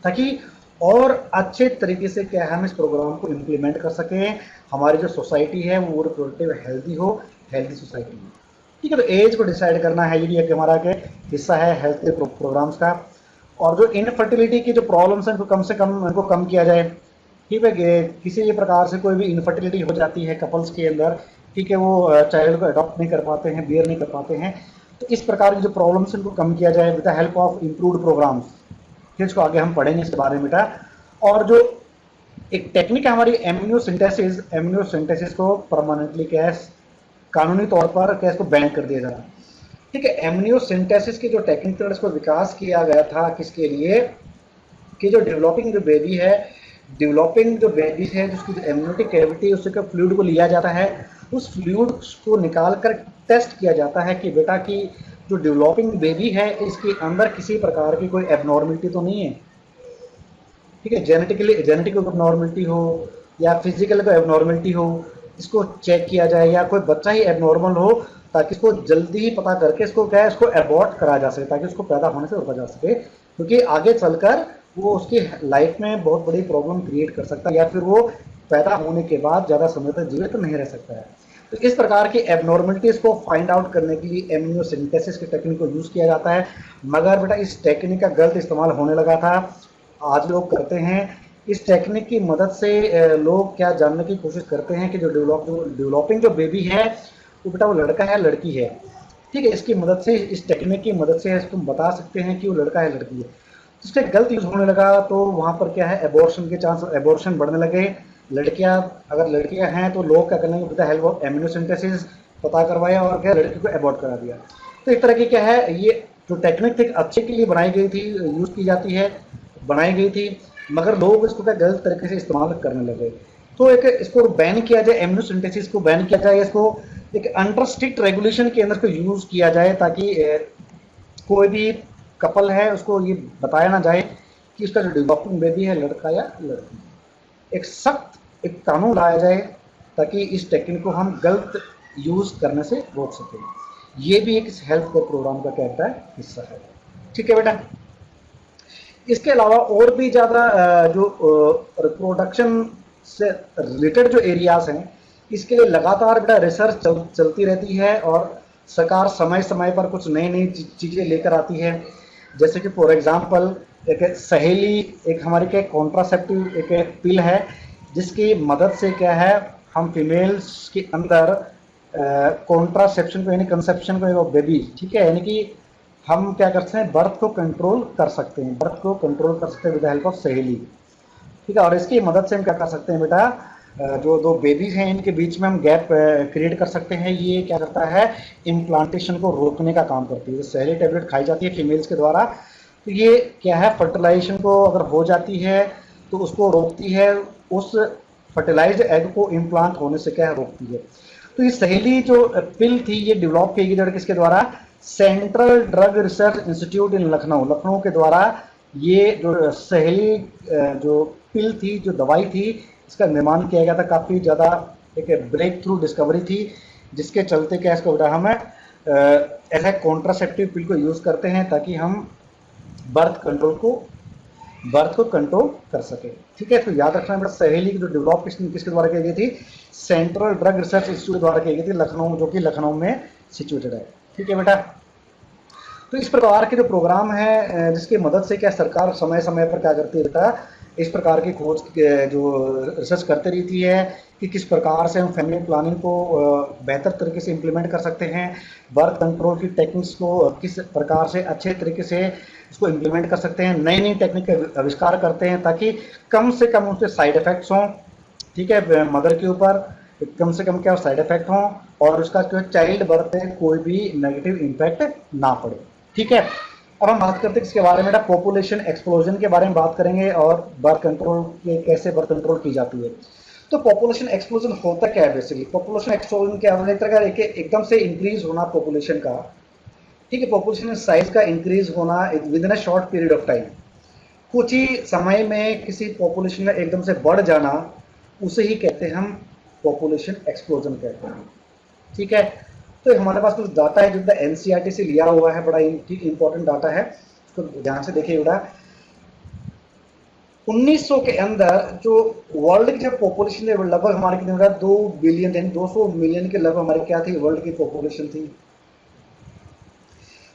Speaker 1: ताकि और अच्छे तरीके से क्या है हम इस प्रोग्राम को इम्प्लीमेंट कर सकें, हमारी जो सोसाइटी है वो रिप्रोडक्टिव हेल्दी हो, हेल्दी सोसाइटी हो, ठीक है। तो एज को डिसाइड करना है, ये भी एक हमारा के हिस्सा है हेल्थ के प्रोग्राम्स का। और जो इनफर्टिलिटी की जो प्रॉब्लम्स हैं उनको कम किया जाए, ठीक है, किसी भी प्रकार से कोई भी इनफर्टिलिटी हो जाती है कपल्स के अंदर, ठीक है, वो चाइल्ड को अडॉप्ट नहीं कर पाते हैं, बियर नहीं कर पाते हैं, तो इस प्रकार की जो प्रॉब्लम्स इनको कम किया जाए with the help of improved programmes, इसको आगे हम पढ़ेंगे इसके बारे में बेटा। और जो एक टेक्निक है हमारी एम्नियोसिंथेसिस को परमानेंटली क्या है कानूनी तौर पर क्या इसको बैन कर दिया जाता, ठीक है। एम्नियोसिंथेसिस की जो टेक्निक इसको विकास किया गया था किसके लिए, कि जो डेवलपिंग जो बेबी है जिसकी जो एम्नियोटिक कैविटी उसके फ्लूइड को लिया जाता है, उस फ्लूइड को निकाल कर टेस्ट किया जाता है कि बेटा की जो डेवलपिंग बेबी है इसके अंदर किसी प्रकार की कोई एबनॉर्मलिटी तो नहीं है, ठीक है, जेनेटिक एबनॉर्मलिटी हो या फिजिकल कोई एबनॉर्मलिटी हो, इसको चेक किया जाए, या कोई बच्चा ही एबनॉर्मल हो, ताकि इसको जल्दी ही पता करके इसको क्या है, इसको अबॉर्ट करा जा सके, ताकि उसको पैदा होने से रोका जा सके, क्योंकि आगे चलकर वो उसकी लाइफ में बहुत बड़ी प्रॉब्लम क्रिएट कर सकता है, या फिर वो पैदा होने के बाद ज़्यादा समय तक जीवित तो नहीं रह सकता है। तो इस प्रकार की एबनॉर्मलिटीज़ को फाइंड आउट करने के लिए एमनियोसिंथेसिस की टेक्निक को यूज़ किया जाता है, मगर बेटा इस टेक्निक का गलत इस्तेमाल होने लगा था, आज लोग करते हैं। इस टेक्निक की मदद से लोग क्या जानने की कोशिश करते हैं कि जो डेवलपिंग जो बेबी है वो बेटा वो लड़का है लड़की है, ठीक है। इसकी मदद से, इस टेक्निक की मदद से तुम बता सकते हैं कि वो लड़का है लड़की है। इसके गलत यूज होने लगा तो वहाँ पर क्या है, एबॉर्शन के चांस, एबॉर्शन बढ़ने लगे। लड़कियां, अगर लड़कियां हैं तो लोग क्या करने लगे, विद द हेल्प ऑफ एम्यूनोसिंथेसिस पता करवाया और क्या लड़की को एबॉर्ट करा दिया। तो इस तरह की क्या है, ये जो टेक्निक थी अच्छे के लिए बनाई गई थी, यूज़ की जाती है, बनाई गई थी, मगर लोग इसको क्या गलत तरीके से इस्तेमाल करने लगे। तो एक इसको बैन किया जाए, एम्यूनोसिंथेसिस को बैन किया जाए, इसको एक अंडर स्ट्रिक्ट रेगुलेशन के अंदर को यूज़ किया जाए, ताकि कोई भी कपल है उसको ये बताया ना जाए कि उसका जो डेवलपिंग बेबी है लड़का या लड़की। एक सख्त एक कानून लाया जाए ताकि इस टेक्निक को हम गलत यूज करने से रोक सकें। ये भी एक इस हेल्थ केयर प्रोग्राम का क्या कहता है हिस्सा है, ठीक है बेटा। इसके अलावा और भी ज़्यादा जो रिप्रोडक्शन से रिलेटेड जो एरियाज हैं, इसके लिए लगातार बेटा रिसर्च चलती रहती है, और सरकार समय समय पर कुछ नई नई चीज़ें लेकर आती है। जैसे कि फॉर एग्जांपल एक सहेली, एक हमारी क्या कॉन्ट्रासेप्टिव एक पिल है, जिसकी मदद से क्या है हम फीमेल्स के अंदर कॉन्ट्रासेप्शन को यानी कंसेप्शन को बेबी, ठीक है, यानी कि हम क्या करते हैं बर्थ को कंट्रोल कर सकते हैं, बर्थ को कंट्रोल कर सकते हैं विद द हेल्प ऑफ सहेली, ठीक है। और इसकी मदद से हम क्या कर सकते हैं बेटा, जो दो बेबीज हैं इनके बीच में हम गैप क्रिएट कर सकते हैं। ये क्या करता है, इम्प्लांटेशन को रोकने का काम करती है। सहेली टैबलेट खाई जाती है फीमेल्स के द्वारा, तो ये क्या है, फर्टिलाइजेशन को अगर हो जाती है तो उसको रोकती है, उस फर्टिलाइज्ड एग को इम्प्लांट होने से क्या है रोकती है। तो ये सहेली जो पिल थी ये डेवलप की गई किसके द्वारा, सेंट्रल ड्रग रिसर्च इंस्टीट्यूट इन लखनऊ, लखनऊ के द्वारा ये जो सहेली जो पिल थी, जो दवाई थी, इसका निर्माण किया गया था। काफ़ी ज़्यादा एक ब्रेक थ्रू डिस्कवरी थी, जिसके चलते क्या इसको बेटा हम ऐसा कॉन्ट्रासेप्टिव पिल को यूज़ करते हैं ताकि हम बर्थ को कंट्रोल कर सके, ठीक है। तो याद रखना बेटा, सहेली की जो डेवलप किसके द्वारा की गई थी, सेंट्रल ड्रग रिसर्च इंस्टीट्यूट द्वारा की गई थी लखनऊ, जो कि लखनऊ में सिचुएटेड है, ठीक है बेटा। तो इस प्रकार के जो प्रोग्राम है जिसकी मदद से क्या सरकार समय समय पर क्या करती है बेटा, इस प्रकार की खोज जो रिसर्च करते रहती है कि किस प्रकार से हम फैमिली प्लानिंग को बेहतर तरीके से इम्प्लीमेंट कर सकते हैं, बर्थ कंट्रोल की टेक्निक्स को किस प्रकार से अच्छे तरीके से इसको इम्प्लीमेंट कर सकते हैं, नई नई टेक्निक का आविष्कार करते हैं ताकि कम से कम उसके साइड इफेक्ट्स हों, ठीक है, मदर के ऊपर कम से कम क्या साइड इफेक्ट हों, और उसका जो चाइल्ड बर्थ पे कोई भी नेगेटिव इम्पैक्ट ना पड़े, ठीक है। अब हम बात करते हैं इसके बारे में, पॉपुलेशन एक्सप्लोजन के बारे में बात करेंगे, और बर्थ कंट्रोल के कैसे बर्थ कंट्रोल की जाती है। तो पॉपुलेशन एक्सप्लोजन होता क्या है बेसिकली, पॉपुलेशन एक्सप्लोजन क्या होने का एकदम से इंक्रीज होना पॉपुलेशन का, ठीक है, पॉपुलेशन साइज का इंक्रीज होना with in a short period of time, कुछ ही समय में किसी पॉपुलेशन का एकदम से बढ़ जाना, उसे ही कहते हैं हम पॉपुलेशन एक्सप्लोजन कहते हैं, ठीक है। तो हमारे पास कुछ डाटा है जो एनसीईआरटी से लिया हुआ है, बड़ा इंपॉर्टेंट डाटा है, इसको ध्यान से देखिए बेटा। 1900 के अंदर जो वर्ल्ड की जो पॉपुलेशन है लगभग हमारे कितने बेटा 2 बिलियन यानी 200 मिलियन के लगभग हमारी क्या थी, वर्ल्ड की पॉपुलेशन थी,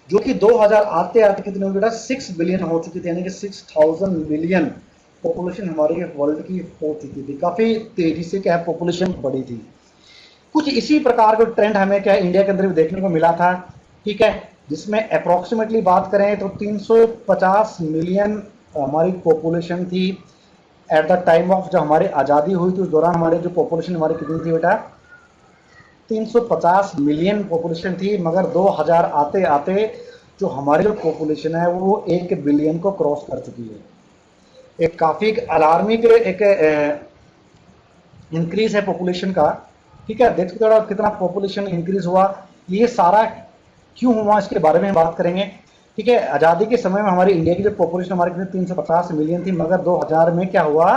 Speaker 1: जो कि 2000 आते आते कितने बेटा 6 बिलियन हो चुकी थी, यानी कि 6000 मिलियन पॉपुलेशन हमारी वर्ल्ड की हो चुकी थी। काफी तेजी से क्या पॉपुलेशन बढ़ी थी। कुछ इसी प्रकार का ट्रेंड हमें क्या इंडिया के अंदर भी देखने को मिला था, ठीक है, जिसमें अप्रोक्सीमेटली बात करें तो 350 मिलियन हमारी पॉपुलेशन थी एट द टाइम ऑफ, जब हमारी आज़ादी हुई थी उस दौरान हमारी जो पॉपुलेशन हमारी कितनी थी बेटा, 350 मिलियन पॉपुलेशन थी। मगर 2000 आते आते जो हमारी जो पॉपुलेशन है वो 1 बिलियन को क्रॉस कर चुकी है। एक काफ़ी अलार्मिंग एक इंक्रीज है पॉपुलेशन का, ठीक है। देख सकते हो कितना पॉपुलेशन इंक्रीज हुआ, ये सारा क्यों हुआ इसके बारे में बात करेंगे, ठीक है। आज़ादी के समय में हमारी इंडिया की जो पॉपुलेशन हमारी 350 मिलियन थी, मगर 2000 में क्या हुआ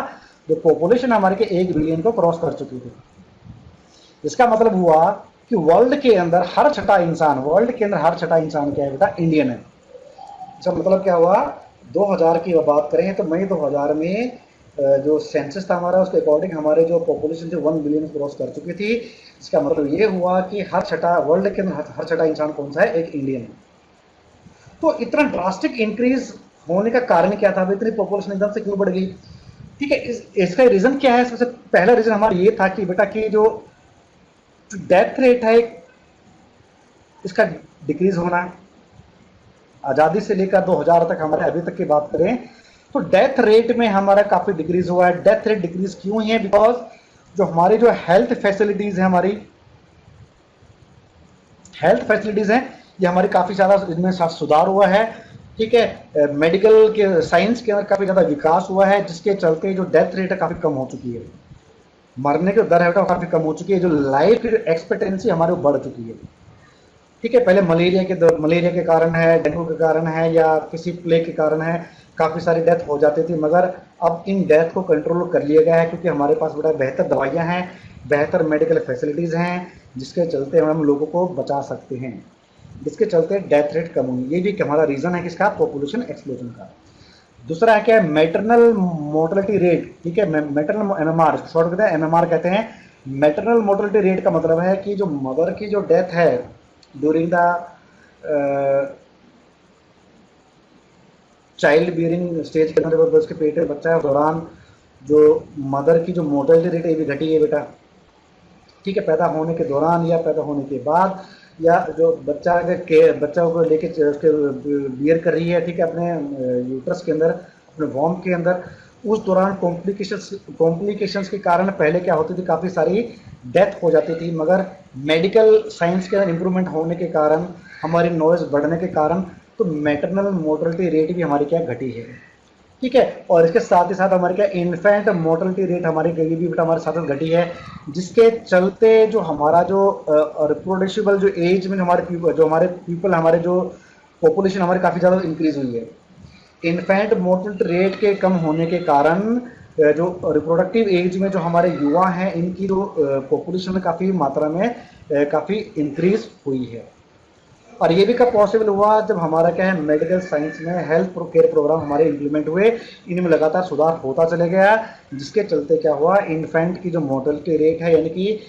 Speaker 1: जो पॉपुलेशन हमारे के 1 बिलियन को क्रॉस कर चुकी थी। इसका मतलब हुआ कि वर्ल्ड के अंदर हर छठा इंसान, वर्ल्ड के अंदर हर छठा इंसान क्या है बेटा, इंडियन है। इसका मतलब क्या हुआ, 2000 की बात करें तो मई 2000 में जो सेंसस था हमारा, उसके अकॉर्डिंग हमारे जो पॉपुलेशन थी 1 बिलियन क्रॉस कर चुकी थी। इसका मतलब ये हुआ कि हर छठा, वर्ल्ड के अंदर हर छठा इंसान कौन सा है, एक इंडियन है। तो इतना ड्रास्टिक इंक्रीज होने का कारण क्या था, इतनी पॉपुलेशन एकदम से क्यों बढ़ गई? ठीक है, इसका रीजन क्या है? सबसे पहला रीजन हमारा ये था कि बेटा की जो डेथ रेट है इसका डिक्रीज होना। आज़ादी से लेकर 2000 तक हमारे अभी तक की बात करें तो डेथ रेट में हमारा काफ़ी डिक्रीज हुआ है। डेथ रेट डिक्रीज क्यों है? बिकॉज जो हमारी जो हेल्थ फैसिलिटीज़ है, हमारी हेल्थ फैसिलिटीज़ हैं, ये हमारी काफ़ी ज़्यादा इनमें सुधार हुआ है। ठीक है, मेडिकल के साइंस के अंदर काफ़ी ज़्यादा विकास हुआ है, जिसके चलते जो डेथ रेट है काफ़ी कम हो चुकी है, मरने की दर है काफ़ी कम हो चुकी है, जो लाइफ एक्सपेक्टेंसी हमारे बढ़ चुकी है। ठीक है, पहले मलेरिया के कारण है, डेंगू के कारण है, या किसी प्लेग के कारण है, काफ़ी सारी डेथ हो जाती थी, मगर अब इन डेथ को कंट्रोल कर लिया गया है, क्योंकि हमारे पास बड़ा बेहतर दवाइयाँ हैं, बेहतर मेडिकल फैसिलिटीज़ हैं, जिसके चलते हम लोगों को बचा सकते हैं, जिसके चलते डेथ रेट कम हुई। ये भी हमारा रीज़न है किसका, पॉपुलेशन एक्सप्लोजन का। दूसरा है क्या, मैटरनल मोर्टेलिटी रेट। ठीक है, मैटरनल एमएमआर, शॉर्ट कहते हैं एमएमआर कहते हैं। मैटरनल मोर्टेलिटी रेट का मतलब है कि जो मदर की जो डेथ है during the child bearing stage के अंदर, जब उसके पेट में बच्चा है, उस दौरान जो मदर की जो मोर्टेलिटी रेट है ये भी घटी है बेटा। ठीक है, पैदा होने के दौरान या पैदा होने के बाद, या जो बच्चा को लेके उसके बियर कर रही है, ठीक है, अपने यूट्रस के अंदर, अपने वॉर्म के अंदर, उस दौरान कॉम्प्लिकेशंस के कारण पहले क्या होती थी, काफ़ी सारी डेथ हो जाती थी, मगर मेडिकल साइंस के अंदर इम्प्रूवमेंट होने के कारण, हमारी नॉलेज बढ़ने के कारण, तो मैटरनल मोर्टेलिटी रेट भी हमारी क्या घटी है। ठीक है, और इसके साथ ही साथ हमारे क्या, इन्फेंट मोर्टेलिटी रेट हमारी गई भी बेटा हमारे साथ घटी है, जिसके चलते जो हमारा जो रिप्रोड्यूसिबल जो एज में हमारे पीपल हमारे जो पॉपुलेशन हमारी काफ़ी ज़्यादा इंक्रीज हुई है। इन्फेंट मोर्टेलिटी रेट के कम होने के कारण जो रिप्रोडक्टिव एज में जो हमारे युवा हैं, इनकी जो पॉपुलेशन काफ़ी मात्रा में काफ़ी इंक्रीज हुई है। और ये भी कब पॉसिबल हुआ, जब हमारा क्या है, मेडिकल साइंस में हेल्थ केयर प्रोग्राम हमारे इंप्लीमेंट हुए, इनमें लगातार सुधार होता चले गया, जिसके चलते क्या हुआ, इन्फेंट की जो मोर्टेलिटी रेट है, यानी कि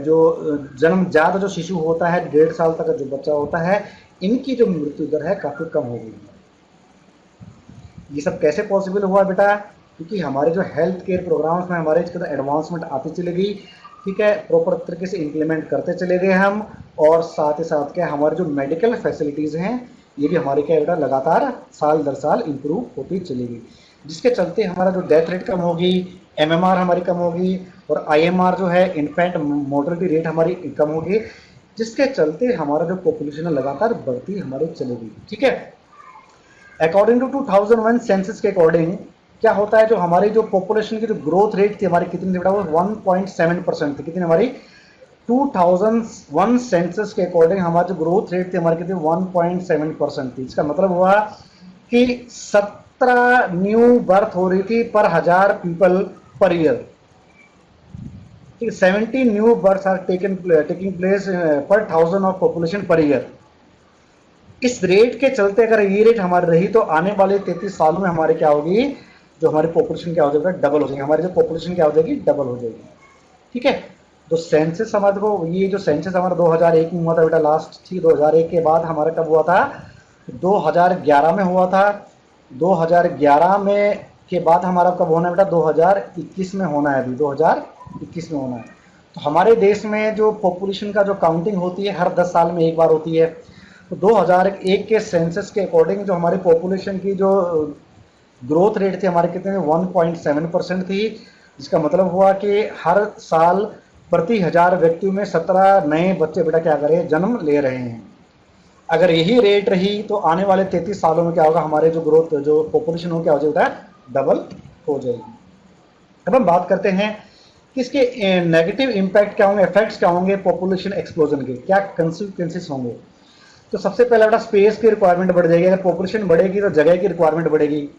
Speaker 1: जो जन्मजात जो शिशु होता है, 1.5 साल तक का जो बच्चा होता है, इनकी जो मृत्यु दर है काफ़ी कम हो गई है। ये सब कैसे पॉसिबल हुआ बेटा? क्योंकि हमारे जो हेल्थ केयर प्रोग्राम्स में हमारे इसके अंदर एडवांसमेंट आती चली गई। ठीक है, प्रॉपर तरीके से इम्प्लीमेंट करते चले गए हम, और साथ ही साथ क्या, हमारे जो मेडिकल फैसिलिटीज़ हैं ये भी हमारे क्या बेटा लगातार साल दर साल इम्प्रूव होती चली गई, जिसके चलते हमारा जो डेथ रेट कम होगी, एमएमआर हमारी कम होगी, और आईएमआर जो है इन्फेंट मोर्टेलिटी रेट हमारी कम होगी, जिसके चलते हमारा जो पॉपुलेशन है लगातार बढ़ती हमारी चलेगी। ठीक है, अकॉर्डिंग टू 2001 सेंसस के अकॉर्डिंग क्या होता है, जो हमारी जो पॉपुलेशन की जो ग्रोथ रेट थी हमारी कितनी थी बेटा, वो 1.7% थी। कितनी हमारी, 2001 सेंसस के अकॉर्डिंग हमारी जो ग्रोथ रेट थी हमारी कितनी, 1.7% थी। इसका मतलब हुआ कि 17 न्यू बर्थ हो रही थी पर 1000 people per year. 70 new birth are taking place per 1000 of population per year. इस रेट के चलते अगर ये रेट हमारी रही तो आने वाले 33 सालों में हमारे क्या होगी, जो हमारी पॉपुलेशन क्या हो जाएगा, डबल हो जाएगी। हमारी जो पॉपुलेशन क्या हो जाएगी, डबल हो जाएगी। ठीक है, तो सेंसस हमारे को, ये जो सेंसस हमारा 2001 में हुआ था बेटा लास्ट, ठीक, 2001 के बाद हमारा कब हुआ था, 2011 में हुआ था। 2011 में के बाद हमारा कब होना है बेटा, 2021 में होना है, अभी 2021 में होना है। तो हमारे देश में जो पॉपुलेशन का जो काउंटिंग होती है हर 10 साल में एक बार होती है। तो 2001 के सेंसस के अकॉर्डिंग जो हमारी पॉपुलेशन की जो ग्रोथ रेट थी हमारे कितने, 1.7% थी। इसका मतलब हुआ कि हर साल प्रति 1000 व्यक्तियों में 17 नए बच्चे बेटा क्या करें, जन्म ले रहे हैं। अगर यही रेट रही तो आने वाले 33 सालों में क्या होगा, हमारे जो ग्रोथ जो पॉपुलेशन हो क्या हो जाएगा, डबल हो जाएगी। अब हम बात करते हैं कि इसके नेगेटिव इम्पैक्ट क्या होंगे, इफेक्ट्स क्या होंगे पॉपुलेशन एक्सप्लोजन के, क्या कंसिक्वेंसेस होंगे। तो सबसे पहले बेटा स्पेस की रिक्वायरमेंट बढ़ जाएगी। अगर पॉपुलेशन बढ़ेगी तो जगह की रिक्वायरमेंट बढ़ेगी।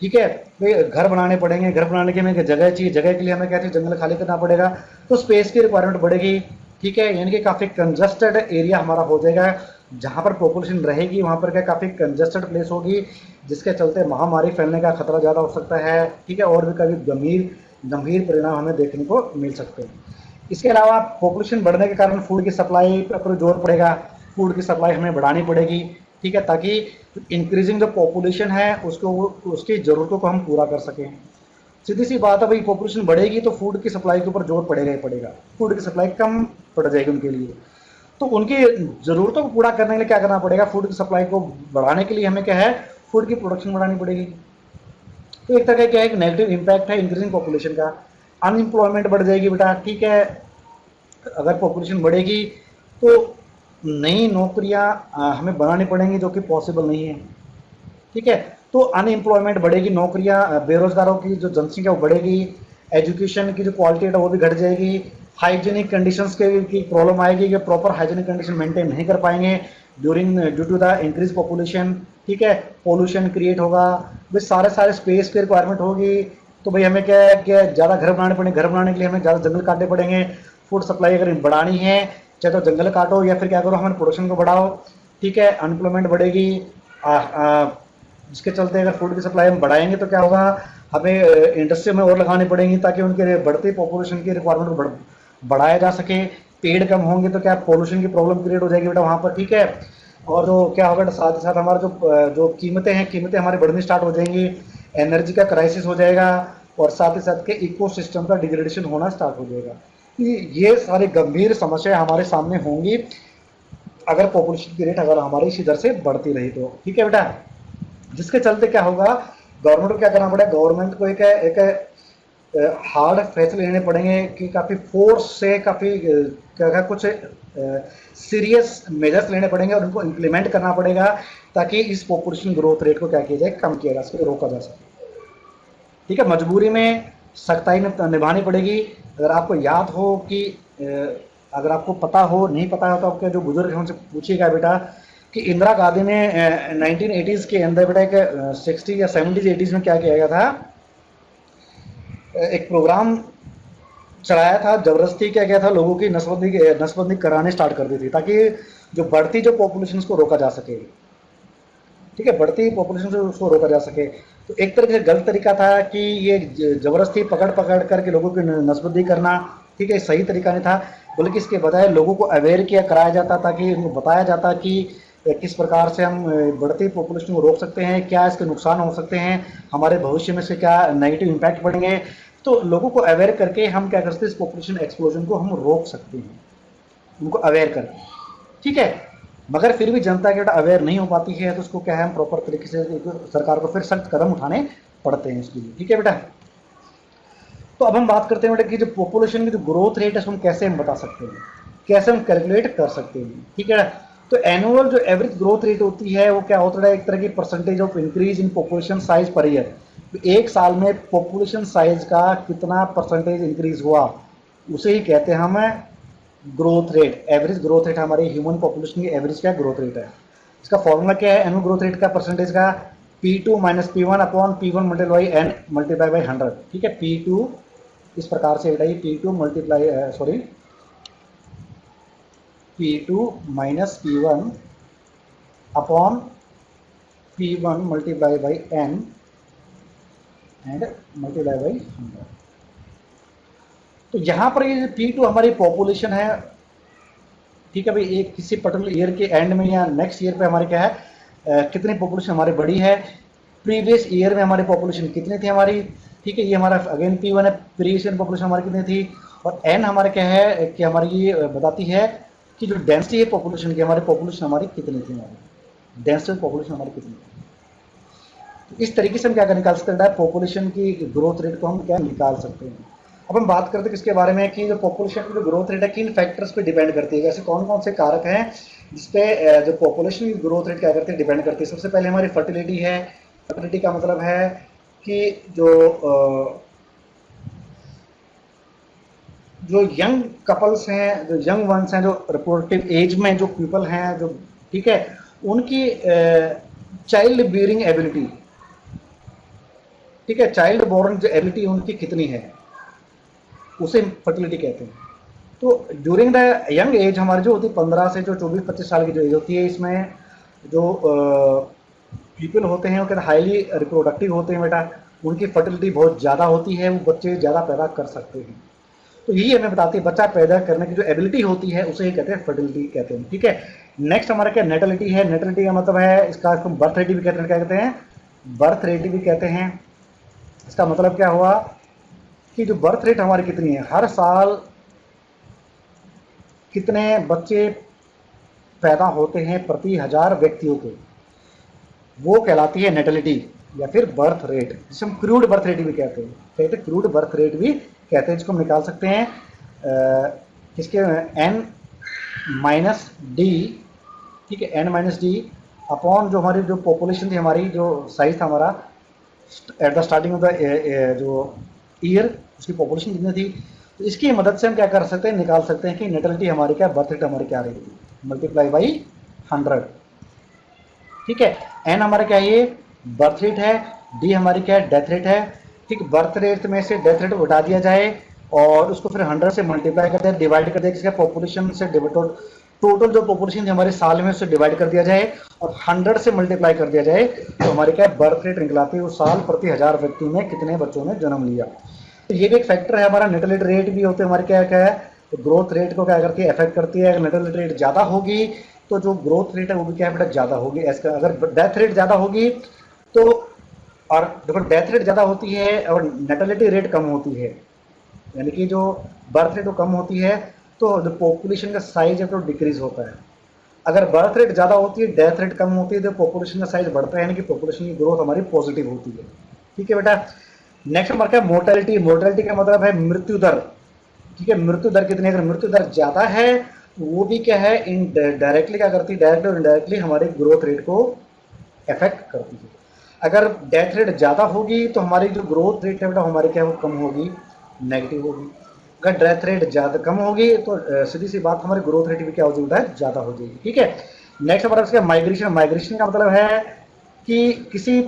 Speaker 1: ठीक है। भाई घर बनाने पड़ेंगे, घर बनाने के हमें जगह चाहिए, जगह के लिए हमें क्या चाहिए, जंगल खाली करना पड़ेगा, तो स्पेस की रिक्वायरमेंट बढ़ेगी। ठीक है, यानी कि काफ़ी कंजस्टेड एरिया हमारा हो जाएगा। जहाँ पर पॉपुलेशन रहेगी वहाँ पर क्या काफ़ी कंजस्टेड प्लेस होगी, जिसके चलते महामारी फैलने का खतरा ज़्यादा हो सकता है। ठीक है, और भी कभी गंभीर गंभीर परिणाम हमें देखने को मिल सकते हैं। इसके अलावा पॉपुलेशन बढ़ने के कारण फूड की सप्लाई पर जोर पड़ेगा, फूड की सप्लाई हमें बढ़ानी पड़ेगी। ठीक है, ताकि इंक्रीजिंग जो पॉपुलेशन है उसको उसकी ज़रूरतों को हम पूरा कर सकें। सीधी सी बात है भाई, पॉपुलेशन बढ़ेगी तो फूड की सप्लाई के ऊपर जोर पड़ेगा ही पड़ेगा, फूड की सप्लाई कम पड़ जाएगी उनके लिए। तो उनकी ज़रूरतों को पूरा करने के लिए क्या करना पड़ेगा, फूड की सप्लाई को बढ़ाने के लिए हमें क्या है, फूड की प्रोडक्शन बढ़ानी पड़ेगी। तो एक तरह का क्या है, एक नेगेटिव इम्पैक्ट है इंक्रीजिंग पॉपुलेशन का। अनएम्प्लॉयमेंट बढ़ जाएगी बेटा। ठीक है, अगर पॉपुलेशन बढ़ेगी तो नई नौकरियां हमें बनानी पड़ेंगी जो कि पॉसिबल नहीं है। ठीक है, तो अनएम्प्लॉयमेंट बढ़ेगी, नौकरियां बेरोजगारों की जो जनसंख्या वो बढ़ेगी, एजुकेशन की जो क्वालिटी है वो भी घट जाएगी, हाइजीनिक कंडीशंस के की प्रॉब्लम आएगी कि प्रॉपर हाइजीनिक कंडीशन मेंटेन नहीं कर पाएंगे due to the increase population. ठीक है, पोल्यूशन क्रिएट होगा, भाई सारे सारे स्पेस की रिक्वायरमेंट होगी। तो भाई हमें क्या है कि ज़्यादा घर बनाने पड़ेंगे, घर बनाने के लिए हमें ज़्यादा जंगल काटने पड़ेंगे। फूड सप्लाई अगर बढ़ानी है, चाहे तो जंगल काटो या फिर क्या करो, हमारे प्रोडक्शन को बढ़ाओ। ठीक है, अनएम्प्लॉयमेंट बढ़ेगी। जिसके चलते अगर फूड की सप्लाई हम बढ़ाएंगे तो क्या होगा, हमें इंडस्ट्री में और लगानी पड़ेंगी ताकि उनके बढ़ती पॉपुलेशन की रिक्वायरमेंट को बढ़ाया जा सके। पेड़ कम होंगे तो क्या पोल्यूशन की प्रॉब्लम क्रिएट हो जाएगी बेटा वहाँ पर। ठीक है, और जो क्या होगा साथ ही साथ हमारा जो जो कीमतें हैं, कीमतें हमारी बढ़नी स्टार्ट हो जाएंगी, एनर्जी का क्राइसिस हो जाएगा, और साथ ही साथ के इकोसिस्टम का डिग्रेडेशन होना स्टार्ट हो जाएगा। ये सारी गंभीर समस्याएं हमारे सामने होंगी अगर पॉपुलेशन की रेट अगर हमारी इसी दर से बढ़ती रही तो। ठीक है बेटा, जिसके चलते क्या होगा, गवर्नमेंट को क्या करना पड़ेगा, गवर्नमेंट को एक हार्ड फैसले लेने पड़ेंगे कि काफ़ी फोर्स से काफ़ी क्या कुछ सीरियस मेजर्स लेने पड़ेंगे और उनको इम्प्लीमेंट करना पड़ेगा ताकि इस पॉपुलेशन ग्रोथ रेट को क्या किया जाए, कम किया जा सके, रोका जा सके। ठीक है, मजबूरी में सख्ताई निभानी पड़ेगी। अगर आपको याद हो कि अगर आपको पता हो, नहीं पता हो तो आपके जो बुजुर्ग हैं उनसे पूछिएगा बेटा कि इंदिरा गांधी ने 1980s के अंदर बेटा एक 60 या 70s 80s में क्या किया गया था, एक प्रोग्राम चलाया था, जबरदस्ती क्या गया था, लोगों की नसबंदी कराने स्टार्ट कर दी थी ताकि जो बढ़ती जो पॉपुलेशन को रोका जा सके। ठीक है, बढ़ती पॉपुलेशन से उसको रोका जा सके। तो एक तरह से गलत तरीका था कि ये जबरदस्ती पकड़ पकड़ करके लोगों की नसबंदी करना। ठीक है, सही तरीका नहीं था, बल्कि इसके बजाय लोगों को अवेयर किया कराया जाता ताकि उनको बताया जाता कि किस प्रकार से हम बढ़ती पॉपुलेशन को रोक सकते हैं, क्या इसके नुकसान हो सकते हैं, हमारे भविष्य में से क्या नेगेटिव इम्पैक्ट पड़ेंगे। तो लोगों को अवेयर करके हम क्या कर सकते हैं, इस पॉपुलेशन एक्सप्लोजन को हम रोक सकते हैं, उनको अवेयर करके। ठीक है, मगर फिर भी जनता के अवेयर नहीं हो पाती है तो उसको क्या है, हम प्रॉपर तरीके से सरकार को फिर सख्त कदम उठाने पड़ते हैं इसके लिए। ठीक है बेटा, तो अब हम बात करते हैं बेटा कि जो पॉपुलेशन की जो ग्रोथ रेट है उसको हम कैसे हम बता सकते हैं, कैसे हम कैलकुलेट कर सकते हैं। ठीक है, तो एनुअल जो एवरेज ग्रोथ रेट होती है वो क्या होता है, एक तरह की percentage of increase in population size per year. एक साल में पॉपुलेशन साइज का कितना परसेंटेज इंक्रीज हुआ उसे ही कहते हैं हम growth rate. Average growth rate हमारी ह्यूमन पॉपुलेशन की एवरेज क्या ग्रोथ रेट है। इसका फॉर्मूला क्या है, एनुअल ग्रोथ रेट का परसेंटेज का P2 minus P1 upon P1 multiply N multiply by 100। ठीक है, P2 इस प्रकार से बताइए, P2 multiply sorry P2 minus P1 upon P1 multiply by n and multiply by 100। तो यहाँ पर ये P2 हमारी पॉपुलेशन है। ठीक है भाई, एक किसी पर्टिकुलर ईयर के एंड में या नेक्स्ट ईयर पे हमारे क्या है, कितनी पॉपुलेशन हमारी बढ़ी है, प्रीवियस ईयर में हमारी पॉपुलेशन कितनी थी हमारी। ठीक है, ये हमारा अगेन P1 है, प्रीवियस ईयर पॉपुलेशन हमारी कितनी थी, और एन हमारे क्या है कि हमारी ये बताती है कि जो डेंसिटी है पॉपुलेशन की, हमारी पॉपुलेशन हमारी कितनी थी, हमारी डेंसिटी पॉपुलेशन हमारी कितनी थी। तो इस तरीके से हम क्या निकाल सकते हैं, पॉपुलेशन की ग्रोथ रेट को हम क्या निकाल सकते हैं। अब हम बात करते हैं किसके बारे में कि जो पॉपुलेशन की जो ग्रोथ रेट है किन फैक्टर्स पे डिपेंड करती है, जैसे कौन कौन से कारक हैं जिसपे जो पॉपुलेशन की ग्रोथ रेट क्या करती है, डिपेंड करती है। सबसे पहले हमारी फर्टिलिटी है। फर्टिलिटी का मतलब है कि जो यंग कपल्स हैं, जो यंग वंस हैं, जो रिप्रोडक्टिव एज में जो पीपल हैं, जो ठीक है, उनकी चाइल्ड बियरिंग एबिलिटी, ठीक है, चाइल्ड बोर्न जो एबिलिटी उनकी कितनी है, उसे फर्टिलिटी कहते हैं। तो ड्यूरिंग द यंग एज हमारी जो होती है 15 से जो 24-25 साल की जो एज होती है, इसमें जो पीपल होते हैं वो कहते हैं हाईली रिप्रोडक्टिव होते हैं बेटा, उनकी फर्टिलिटी बहुत ज़्यादा होती है, वो बच्चे ज़्यादा पैदा कर सकते हैं। तो यही हमें बताती है बच्चा पैदा करने की जो एबिलिटी होती है उसे ही कहते हैं फर्टिलिटी कहते हैं। ठीक है, नेक्स्ट हमारा क्या नेटलिटी है। नेटलिटी का मतलब है इसका बर्थ रेट भी कहते हैं, क्या कहते हैं, बर्थ रेट भी कहते हैं। इसका मतलब क्या हुआ कि जो बर्थ रेट हमारी कितनी है, हर साल कितने बच्चे पैदा होते हैं प्रति 1000 व्यक्तियों के, वो कहलाती है नेटलिटी या फिर बर्थ रेट, जिसे हम क्रूड बर्थ रेट भी कहते हैं, क्रूड बर्थ रेट भी कहते हैं, जिसको हम निकाल सकते हैं किसके एन माइनस डी। ठीक है, एन माइनस डी अपॉन जो हमारी जो पॉपुलेशन थी, हमारी जो साइज था हमारा at the starting of the जो ईयर, उसकी पॉपुलेशन कितनी थी। तो इसकी मदद से हम क्या कर सकते हैं, निकाल सकते हैं कि नेटलिटी हमारी क्या, बर्थ रेट हमारी क्या रहेगी, मल्टीप्लाई बाई 100। ठीक है, एन हमारा क्या है, ये बर्थ रेट है, डी हमारी क्या है, डेथ रेट है। ठीक, बर्थ रेट में से डेथ रेट उठा दिया जाए और उसको फिर 100 से मल्टीप्लाई कर दिया, डिवाइड कर दिया, किसका पॉपुलेशन से, टोटल जो पॉपुलेशन थी हमारे साल में उससे डिवाइड कर दिया जाए और 100 से मल्टीप्लाई कर दिया जाए, तो हमारे क्या बर्थ रेट निकलाती है, उस साल प्रति 1000 व्यक्ति में कितने बच्चों ने जन्म लिया। तो ये भी एक फैक्टर है हमारा। नेटलिटी रेट भी होते हैं हमारे क्या क्या है, तो ग्रोथ रेट को क्या करती है, इफेक्ट करती है। अगर नेटलिटी रेट ज़्यादा होगी तो जो ग्रोथ रेट है वो भी क्या है बेटा, ज़्यादा होगी। ऐसा अगर डेथ रेट ज़्यादा होगी तो, और देखो डेथ रेट ज़्यादा होती है और नेटलिटी रेट कम होती है, यानी कि जो बर्थ रेट वो कम होती है तो जो पॉपुलेशन का साइज है तो डिक्रीज होता है। अगर बर्थ रेट ज़्यादा होती है, डेथ रेट कम होती है, तो पॉपुलेशन का साइज बढ़ता है, यानी कि पॉपुलेशन की ग्रोथ हमारी पॉजिटिव होती है। ठीक है बेटा, नेक्स्ट हमारा क्या, मोर्टेलिटी। मोर्टेलिटी का मतलब है मृत्यु दर। ठीक है, मृत्यु दर कितनी है, अगर मृत्यु दर ज़्यादा है वो भी क्या है, इन डायरेक्टली क्या करती है, डायरेक्टली और इनडायरेक्टली हमारे ग्रोथ रेट को इफेक्ट करती है। अगर डेथ रेट ज़्यादा होगी तो हमारी जो ग्रोथ रेट है बेटा हमारी क्या वो कम होगी, नेगेटिव होगी। अगर डेथ रेट ज़्यादा कम होगी तो सीधी सी बात हमारी ग्रोथ रेट भी क्या हो जाएगी, ज़्यादा हो जाएगी। ठीक है, नेक्स्ट हमारा इसका माइग्रेशन। माइग्रेशन का मतलब है कि किसी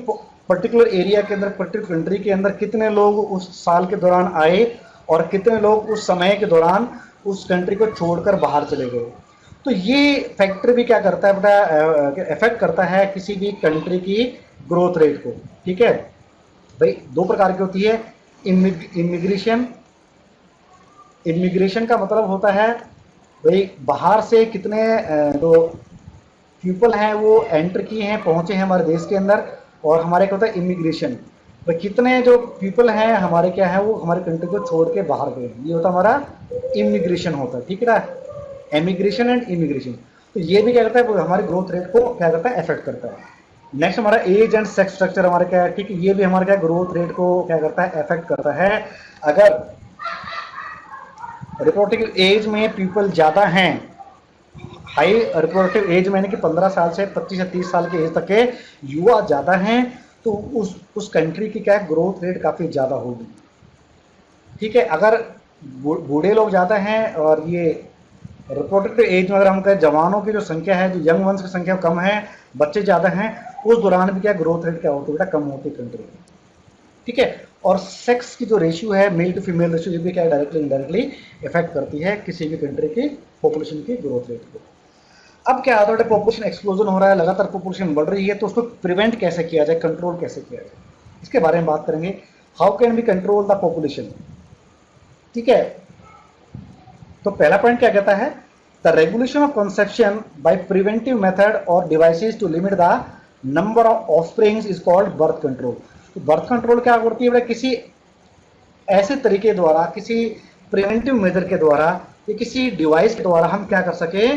Speaker 1: पर्टिकुलर एरिया के अंदर, पर्टिकुलर कंट्री के अंदर कितने लोग उस साल के दौरान आए और कितने लोग उस समय के दौरान उस कंट्री को छोड़कर बाहर चले गए। तो ये फैक्टर भी क्या करता है बेटा, इफेक्ट करता है किसी भी कंट्री की ग्रोथ रेट को। ठीक है भाई, दो प्रकार की होती है, इमिग्रेशन। इमिग्रेशन का मतलब होता है भाई बाहर से कितने जो पीपल हैं वो एंटर किए हैं, पहुंचे हैं हमारे देश के अंदर, और हमारे क्या होता है इमिग्रेशन, भाई कितने जो पीपल हैं हमारे क्या है वो हमारे कंट्री को छोड़ के बाहर गए, ये होता है हमारा इमिग्रेशन होता है। ठीक है ना, एमिग्रेशन एंड इमिग्रेशन। तो ये भी क्या करता है, वो हमारे ग्रोथ रेट को क्या करता है, इफेक्ट करता है। नेक्स्ट हमारा एज एंड सेक्स स्ट्रक्चर हमारा क्या है, ठीक है, ये भी हमारे क्या ग्रोथ रेट को क्या करता है, इफेक्ट करता है। अगर रिप्रोडक्टिव एज में पीपल ज़्यादा हैं, हाई रिप्रोडक्टिव एज में यानी कि 15 साल से 25 या 30 साल के एज तक के युवा ज़्यादा हैं, तो उस कंट्री की क्या ग्रोथ रेट काफ़ी ज़्यादा होगी। ठीक है, अगर बूढ़े लोग ज़्यादा हैं और ये रिप्रोडक्टिव एज में अगर हम कहें जवानों की जो संख्या है, जो यंग वंस की संख्या कम है, बच्चे ज़्यादा हैं, उस दौरान भी क्या ग्रोथ रेट क्या होती है बेटा, कम होती है कंट्री में। ठीक है, और सेक्स की जो रेशियो है, मेल टू फीमेल रेशियो, ये भी क्या डायरेक्टली इनडायरेक्टली इफेक्ट करती है किसी भी कंट्री की पॉपुलेशन की ग्रोथ रेट को। अब क्या आता है, पॉपुलेशन एक्सप्लोजन हो रहा है, लगातार पॉपुलेशन बढ़ रही है, तो उसको प्रिवेंट कैसे किया जाए, कंट्रोल कैसे किया जाए, इसके बारे में बात करेंगे। How can we control the population. ठीक है, तो पहला पॉइंट क्या कहता है, the regulation of conception by preventive method और devices to limit the number of offsprings is called birth control. तो बर्थ कंट्रोल क्या करती है, किसी ऐसे तरीके द्वारा, किसी प्रिवेंटिव मेथड के द्वारा या किसी डिवाइस के द्वारा हम क्या कर सके,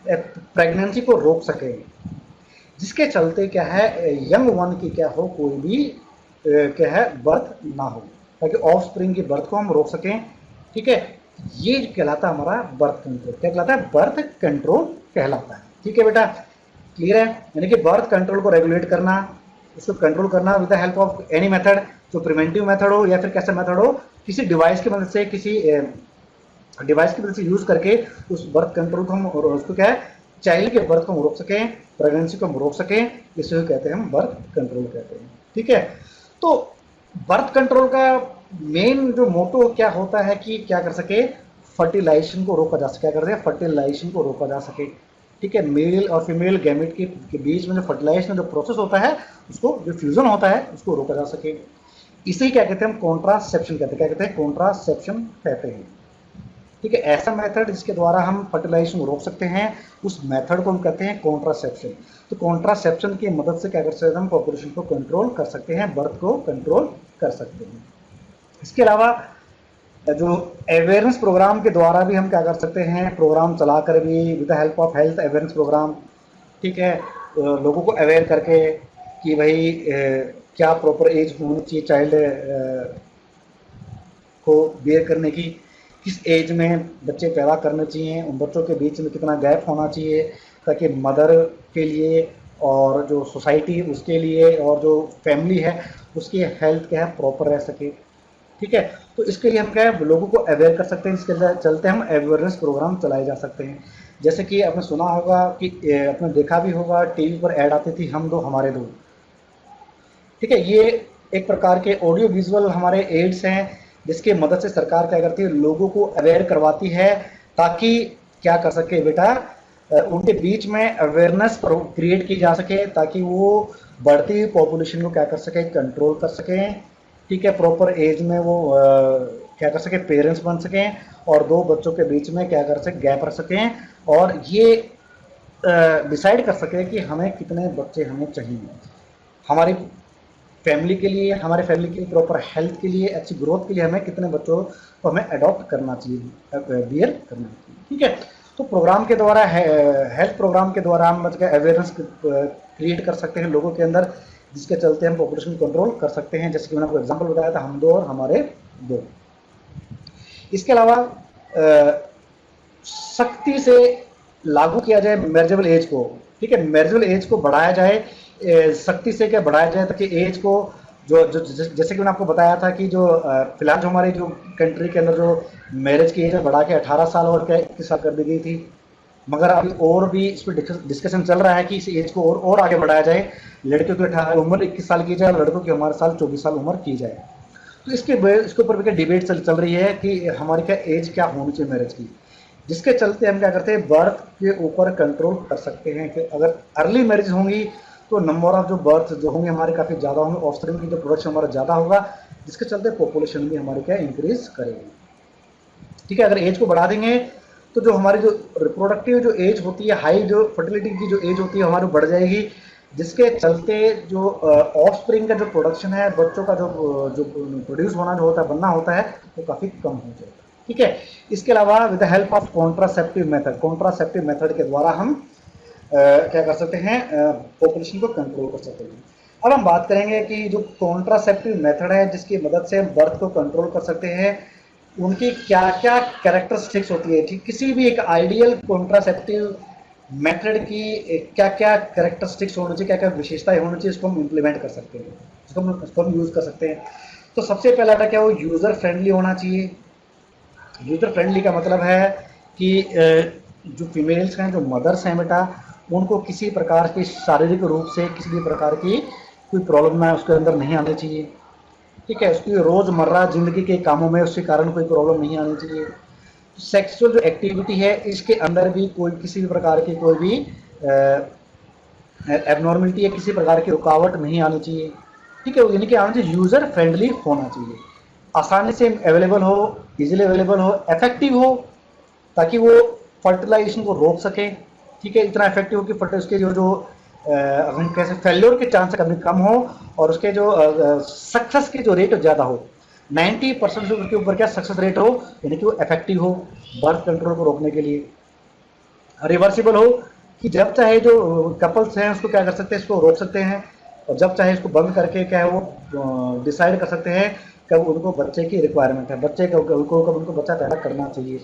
Speaker 1: प्रेगनेंसी को रोक सके, जिसके चलते क्या है, यंग वन की क्या हो, कोई भी क्या है बर्थ ना हो, ताकि ऑफ स्प्रिंग की बर्थ को हम रोक सकें। ठीक है, ये कहलाता है हमारा बर्थ कंट्रोल। क्या कहलाता है, बर्थ कंट्रोल कहलाता है। ठीक है बेटा, क्लियर है, यानी कि बर्थ कंट्रोल को रेगुलेट करना, इसको कंट्रोल करना with the help of any method, जो प्रिवेंटिव मेथड हो या फिर कैसा मेथड हो, किसी डिवाइस की मदद से, किसी डिवाइस की मदद से यूज करके उस बर्थ कंट्रोल को हम, और उसको क्या है, चाइल्ड के बर्थ को हम रोक सकें, प्रेगनेंसी को हम रोक सकें, इसे कहते हैं हम बर्थ कंट्रोल कहते हैं। ठीक है, तो बर्थ कंट्रोल का मेन जो मोटो क्या होता है कि क्या कर सके, फर्टिलाइजेशन को रोका जा सके, क्या कर सके, फर्टिलाइजेशन को रोका जा सके। ठीक है, मेल और फीमेल गैमेट के बीच में जो फर्टिलाइजेशन जो प्रोसेस होता है, उसको जो फ्यूजन होता है उसको रोका जा सके। इसे क्या कहते हैं हम, कॉन्ट्रासेप्शन कहते हैं। क्या कहते हैं, कॉन्ट्रासेप्शन कहते हैं। ठीक है, ऐसा मेथड जिसके द्वारा हम फर्टिलाइजेशन को रोक सकते हैं, उस मेथड को हम कहते हैं कॉन्ट्रासेप्शन। तो कॉन्ट्रासेप्शन की मदद से क्या कर सकते हैं हम, पॉपुलेशन को कंट्रोल कर सकते हैं, बर्थ को कंट्रोल कर सकते हैं। इसके अलावा जो अवेयरनेस प्रोग्राम के द्वारा भी हम क्या कर सकते हैं, प्रोग्राम चलाकर भी, with the help of health awareness programme, ठीक है, लोगों को अवेयर करके कि भाई क्या प्रॉपर एज होनी चाहिए चाइल्ड को बियर करने की, किस एज में बच्चे पैदा करने चाहिए, उन बच्चों के बीच में कितना गैप होना चाहिए, ताकि मदर के लिए और जो सोसाइटी उसके लिए और जो फैमिली है उसकी हेल्थ क्या है, प्रॉपर रह सके। ठीक है, तो इसके लिए हम क्या है, लोगों को अवेयर कर सकते हैं, इसके चलते हम अवेयरनेस प्रोग्राम चलाए जा सकते हैं। जैसे कि आपने सुना होगा कि आपने देखा भी होगा, टीवी पर ऐड आती थी, हम दो हमारे दो। ठीक है, ये एक प्रकार के ऑडियो विजुअल हमारे एड्स हैं, जिसके मदद से सरकार क्या करती है, लोगों को अवेयर करवाती है, ताकि क्या कर सके बेटा, उनके बीच में अवेयरनेस क्रिएट की जा सके, ताकि वो बढ़ती हुई पॉपुलेशन को क्या कर सके, कंट्रोल कर सकें। ठीक है, प्रॉपर एज में वो क्या कर सके, पेरेंट्स बन सकें, और दो बच्चों के बीच में क्या कर सके, गैप रख सकें, और ये डिसाइड कर सके कि हमें कितने बच्चे हमें चाहिए, हमारी फैमिली के लिए, हमारे फैमिली की प्रॉपर हेल्थ के लिए, अच्छी ग्रोथ के लिए हमें कितने बच्चों को हमें अडॉप्ट करना चाहिए, बियर करना चाहिए। ठीक है, तो प्रोग्राम के द्वारा, हेल्थ प्रोग्राम के द्वारा हम अवेयरनेस क्रिएट कर सकते हैं लोगों के अंदर, जिसके चलते हम पॉपुलेशन कंट्रोल कर सकते हैं। जैसे कि मैंने आपको एग्जांपल बताया था, हम दो और हमारे दो। इसके अलावा सख्ती से लागू किया जाए मैरिजेबल एज को। ठीक है, मैरिजेबल एज को बढ़ाया जाए, सख्ती से क्या बढ़ाया जाए, ताकि एज को जैसे कि मैंने आपको बताया था कि जो फिलहाल जो हमारी जो कंट्री के अंदर जो मैरिज की एज बढ़ा के 18 साल और क्या 21 साल कर दी गई थी, मगर अभी और भी इस पर डिस्कशन चल रहा है कि इस एज को और आगे बढ़ाया जाए, लड़कियों की 18 उम्र 21 साल की जाए, लड़कों की हमारे साल 24 साल उम्र की जाए। तो इसके ऊपर भी क्या डिबेट चल रही है कि हमारी क्या एज क्या होनी चाहिए मैरिज की, जिसके चलते हम क्या करते हैं, बर्थ के ऊपर कंट्रोल कर सकते हैं कि अगर अर्ली मैरिज होंगी तो नंबर ऑफ जो बर्थ जो होंगे हमारे काफ़ी ज़्यादा होंगे, ऑफस्प्रिंग की जो प्रोडक्शन हमारा ज़्यादा होगा, जिसके चलते पॉपुलेशन भी हमारी क्या इंक्रीज करेगी। ठीक है, अगर एज को बढ़ा देंगे तो जो हमारी जो रिप्रोडक्टिव जो एज होती है, हाई जो फर्टिलिटी की जो एज होती है हमारी बढ़ जाएगी, जिसके चलते जो ऑफस्प्रिंग का जो प्रोडक्शन है, बच्चों का जो जो प्रोड्यूस होना जो होता है, बनना होता है, वो काफ़ी कम हो जाएगा। ठीक है, इसके अलावा with the help of contraceptive method के द्वारा हम क्या कर सकते हैं, पॉपुलेशन को कंट्रोल कर सकते हैं। अब हम बात करेंगे कि जो कॉन्ट्रासेप्टिव मेथड है जिसकी मदद से हम बर्थ को कंट्रोल कर सकते हैं, उनकी क्या क्या कैरेक्टरिस्टिक्स होती है। ठीक, किसी भी एक आइडियल कॉन्ट्रासेप्टिव मेथड की क्या क्या कैरेक्टरिस्टिक्स होनी चाहिए, क्या क्या विशेषताएं होनी चाहिए, इसको हम इम्प्लीमेंट कर सकते हैं, इसको हम यूज़ कर सकते हैं। तो सबसे पहला था क्या, वो यूज़र फ्रेंडली होना चाहिए। यूज़र फ्रेंडली का मतलब है कि जो फीमेल्स हैं, जो मदर्स हैं बेटा, उनको किसी प्रकार की शारीरिक रूप से किसी भी प्रकार की कोई प्रॉब्लम ना उसके अंदर नहीं आनी चाहिए। ठीक है, उसकी रोज़मर्रा ज़िंदगी के कामों में उसके कारण कोई प्रॉब्लम नहीं आनी चाहिए। सेक्सुअल जो एक्टिविटी है इसके अंदर भी कोई किसी भी प्रकार की कोई भी एबनॉर्मलिटी या किसी प्रकार की रुकावट नहीं आनी चाहिए। ठीक है, यानी कि आना चाहिए, यूज़र फ्रेंडली होना चाहिए, आसानी से अवेलेबल हो, इजीली अवेलेबल हो, इफेक्टिव हो, ताकि वो फर्टिलाइजेशन को रोक सके। ठीक है, इतना इफेक्टिव हो कि उसके जो हम कैसे फेल्योर के चांस कभी कम हो, और उसके जो सक्सेस के जो रेट ज़्यादा हो, 90% से उसके ऊपर क्या सक्सेस रेट हो, यानी कि वो इफेक्टिव हो बर्थ कंट्रोल को रोकने के लिए। रिवर्सिबल हो कि जब चाहे जो कपल्स हैं उसको क्या कर सकते हैं, इसको रोक सकते हैं, और जब चाहे इसको बंद करके क्या है वो डिसाइड कर सकते हैं कब उनको बच्चे की रिक्वायरमेंट है, बच्चे कब उनको बच्चा पैदा करना चाहिए,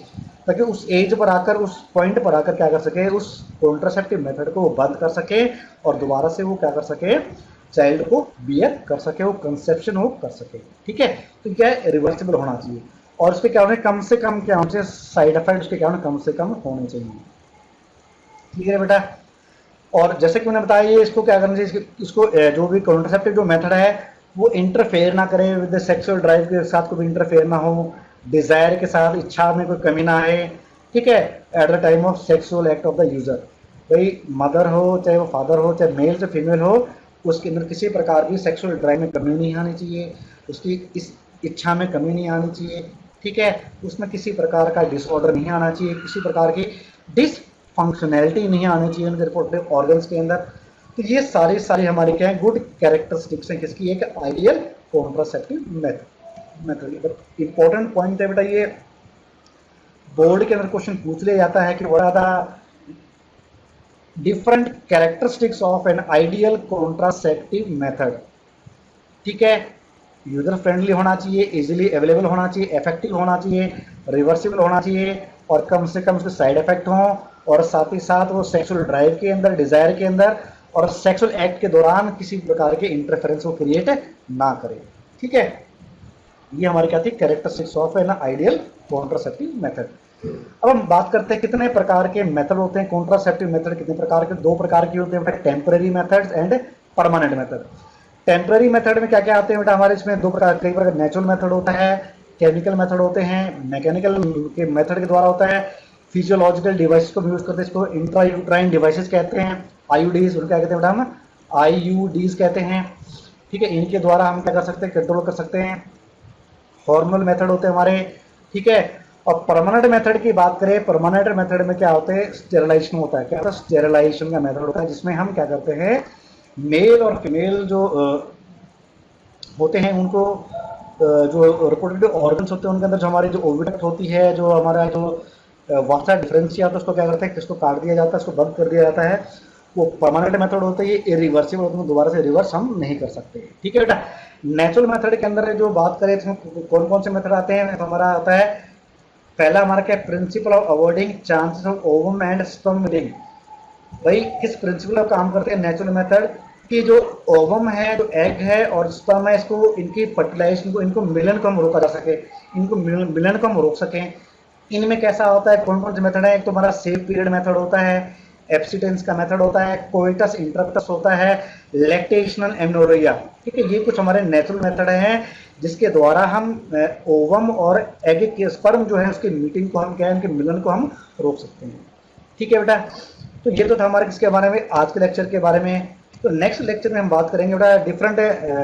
Speaker 1: ताकि उस एज पर आकर, उस पॉइंट पर आकर क्या कर सके, उस कॉन्ट्रासेप्टिव मेथड को वो बंद कर सके, और दोबारा से वो क्या कर सके, चाइल्ड को बियर कर सके, वो कंसेप्शन वो कर सके। ठीक है, तो क्या है, रिवर्सिबल होना चाहिए, और उसके क्या होने, कम से कम क्या होने चाहिए, साइड इफेक्ट उसके क्या होने, कम से कम होने चाहिए। ठीक है बेटा, और जैसे कि मैंने बताया, ये इसको क्या करना चाहिए, इसको जो भी कॉन्ट्रासेप्टिव जो मेथड है वो इंटरफेयर ना करे विद द सेक्सुअल ड्राइव के साथ, कोई इंटरफेयर ना हो, डिजायर के साथ, इच्छा में कोई कमी ना आए, ठीक है, at the time of sexual act of the user. भाई मदर हो चाहे वो फादर हो, चाहे मेल से फीमेल हो, उसके अंदर किसी प्रकार की सेक्सुअल ड्राइव में कमी नहीं आनी चाहिए, उसकी इस इच्छा में कमी नहीं आनी चाहिए, ठीक है, उसमें किसी प्रकार का डिसऑर्डर नहीं आना चाहिए, किसी प्रकार की डिसफंक्शनैलिटी नहीं आनी चाहिए उनके रिप्रोडक्टिव ऑर्गन्स के अंदर। तो ये सारी सारी हमारी क्या है, गुड कैरेक्टरिस्टिक्स हैं किसकी, एक ideal contraceptive method. Method important point है बेटा, ये बोर्ड के अंदर क्वेश्चन पूछ लिया जाता है कि what are the different characteristics of an ideal contraceptive method. ठीक है, यूजर फ्रेंडली होना चाहिए, इजीली अवेलेबल होना चाहिए, इफेक्टिव होना चाहिए, रिवर्सिबल होना चाहिए, और कम से कम उसके साइड इफेक्ट हों, और साथ ही साथ वो सेक्सुअल ड्राइव के अंदर, डिजायर के अंदर और सेक्सुअल एक्ट के दौरान किसी प्रकार के इंटरफेरेंस को क्रिएट ना करे। ठीक है, ये हमारी क्या थी, characteristics of an ideal contraceptive method. अब हम बात करते हैं कितने प्रकार के मेथड होते हैं कॉन्ट्रासेप्टिव मेथड, कितने प्रकार के, दो प्रकार के होते हैं, temporary methods and permanent method. Temporary method में क्या क्या आते हैं बेटा हमारे, इसमें दो प्रकार, कई प्रकार नेचुरल मेथड होता है, केमिकल मेथड होते हैं, मैकेनिकल के मेथड के द्वारा होता है, फिजियोलॉजिकल डिवाइस को यूज करते हैं, इसको इंट्रायूट्राइन डिवाइसेस कहते हैं, आईयूडीज, उनको क्या कहते हैं बेटा हम, आईयूडीज कहते हैं। ठीक है, इनके द्वारा हम क्या कर सकते हैं, कंट्रोल कर सकते हैं। हॉर्मोनल मेथड होते हैं हमारे, ठीक है। और परमानेंट मेथड की बात करें, परमानेंट मेथड में क्या होते हैं, स्टेरिलाइजेशन होता है। क्या होता है, स्टेरिलाइजेशन का मेथड होता है, जिसमें हम क्या करते हैं, मेल और फीमेल जो होते हैं उनको जो रिप्रोडक्टिव ऑर्गन्स होते हैं उनके अंदर जो हमारी जो ओविडक्ट होती है, जो हमारा जो वासा डिफरेंशिया होता है, उसको क्या करते हैं, किसको काट दिया जाता है, उसको बंद कर दिया जाता है। वो परमानेंट मेथड होता है, ये इरिवर्सिबल होता है, दोबारा से रिवर्स हम नहीं कर सकते। ठीक है बेटा, नेचुरल मेथड के अंदर जो बात करें इसमें कौन कौन से मेथड आते हैं, तो हमारा आता है पहला हमारा क्या, principle of avoiding chances of ovum and sperm meeting. भाई किस प्रिंसिपल पर काम करते हैं नेचुरल मेथड, कि जो ओवम है, जो एग है और स्पर्म है, इसको इनकी फर्टिलाइजेशन को, इनको मिलन को हम रोका जा सके, इनको मिलन को हम रोक सकें। इनमें कैसा होता है, कौन कौन से मेथड है, एक तो हमारा सेफ पीरियड मेथड होता है, एब्सिडेंस का मेथड होता है, कोइटस इंटरप्टस होता है, लैक्टेशनल एमनोरिया। ठीक है, ये कुछ हमारे नेचुरल मेथड हैं जिसके द्वारा हम ओवम और एग के स्पर्म जो है उसकी मीटिंग को हम क्या है, उनके मिलन को हम रोक सकते हैं। ठीक है बेटा, तो ये तो था हमारे किसके बारे में, आज के लेक्चर के बारे में। तो नेक्स्ट लेक्चर में हम बात करेंगे बेटा डिफरेंट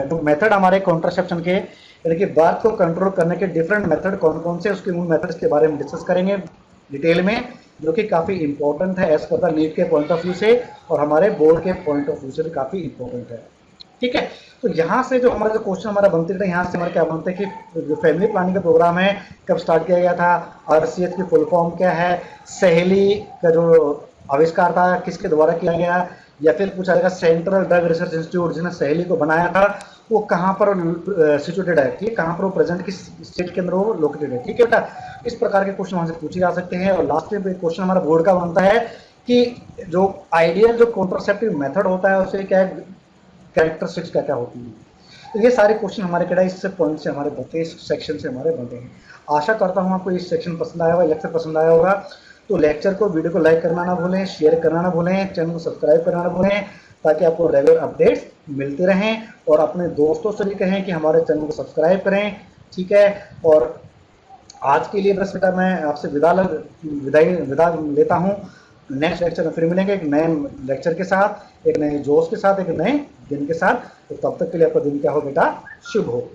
Speaker 1: जो मेथड हमारे कॉन्ट्रासेप्शन के, यानी कि बात को कंट्रोल करने के डिफरेंट मेथड कौन कौन से, उसके उन मेथड्स के बारे में डिस्कस करेंगे डिटेल में, जो कि काफ़ी इंपॉर्टेंट है एज पर द नीट के पॉइंट ऑफ व्यू से, और हमारे बोर्ड के पॉइंट ऑफ व्यू से भी काफ़ी इंपॉर्टेंट है। ठीक है, तो यहाँ से जो हमारा जो क्वेश्चन हमारा बनते थे, यहाँ से हमारे क्या बनते हैं कि जो फैमिली प्लानिंग का प्रोग्राम है कब स्टार्ट किया गया था, आरसीएच की फुल फॉर्म क्या है, सहेली का जो आविष्कार था किसके द्वारा किया गया, या फिर पूछा जाएगा सेंट्रल ड्रग रिसर्च इंस्टीट्यूट जिसने सहेली को बनाया था वो कहाँ पर सिचुएटेड है, ठीक है, कहाँ पर वो प्रेजेंट किस स्टेट के अंदर वो लोकेटेड है। ठीक है बेटा, इस प्रकार के क्वेश्चन वहाँ से पूछे जा सकते हैं। और लास्ट में एक क्वेश्चन हमारा बोर्ड का बनता है कि जो आइडियल जो कॉन्ट्रासेप्टिव मेथड होता है उससे क्या कैरेक्टरिस्टिक्स क्या क्या होती है। तो ये सारे क्वेश्चन हमारे क्या इस पॉइंट से हमारे बनते हैं, इस सेक्शन से हमारे बनते हैं। आशा करता हूँ आपको इस सेक्शन पसंद आया होगा, लेक्चर पसंद आया होगा। तो लेक्चर को, वीडियो को लाइक करना ना भूलें, शेयर करना ना भूलें, चैनल को सब्सक्राइब करना ना भूलें, ताकि आपको रेगुलर अपडेट्स मिलते रहें। और अपने दोस्तों से भी कहें कि हमारे चैनल को सब्सक्राइब करें। ठीक है, और आज के लिए बस बेटा मैं आपसे विदा लेता हूँ। नेक्स्ट लेक्चर में फिर मिलेंगे एक नए लेक्चर के साथ, एक नए जोश के साथ, एक नए दिन के साथ। तो तब तक के लिए आपका दिन क्या हो बेटा, शुभ हो।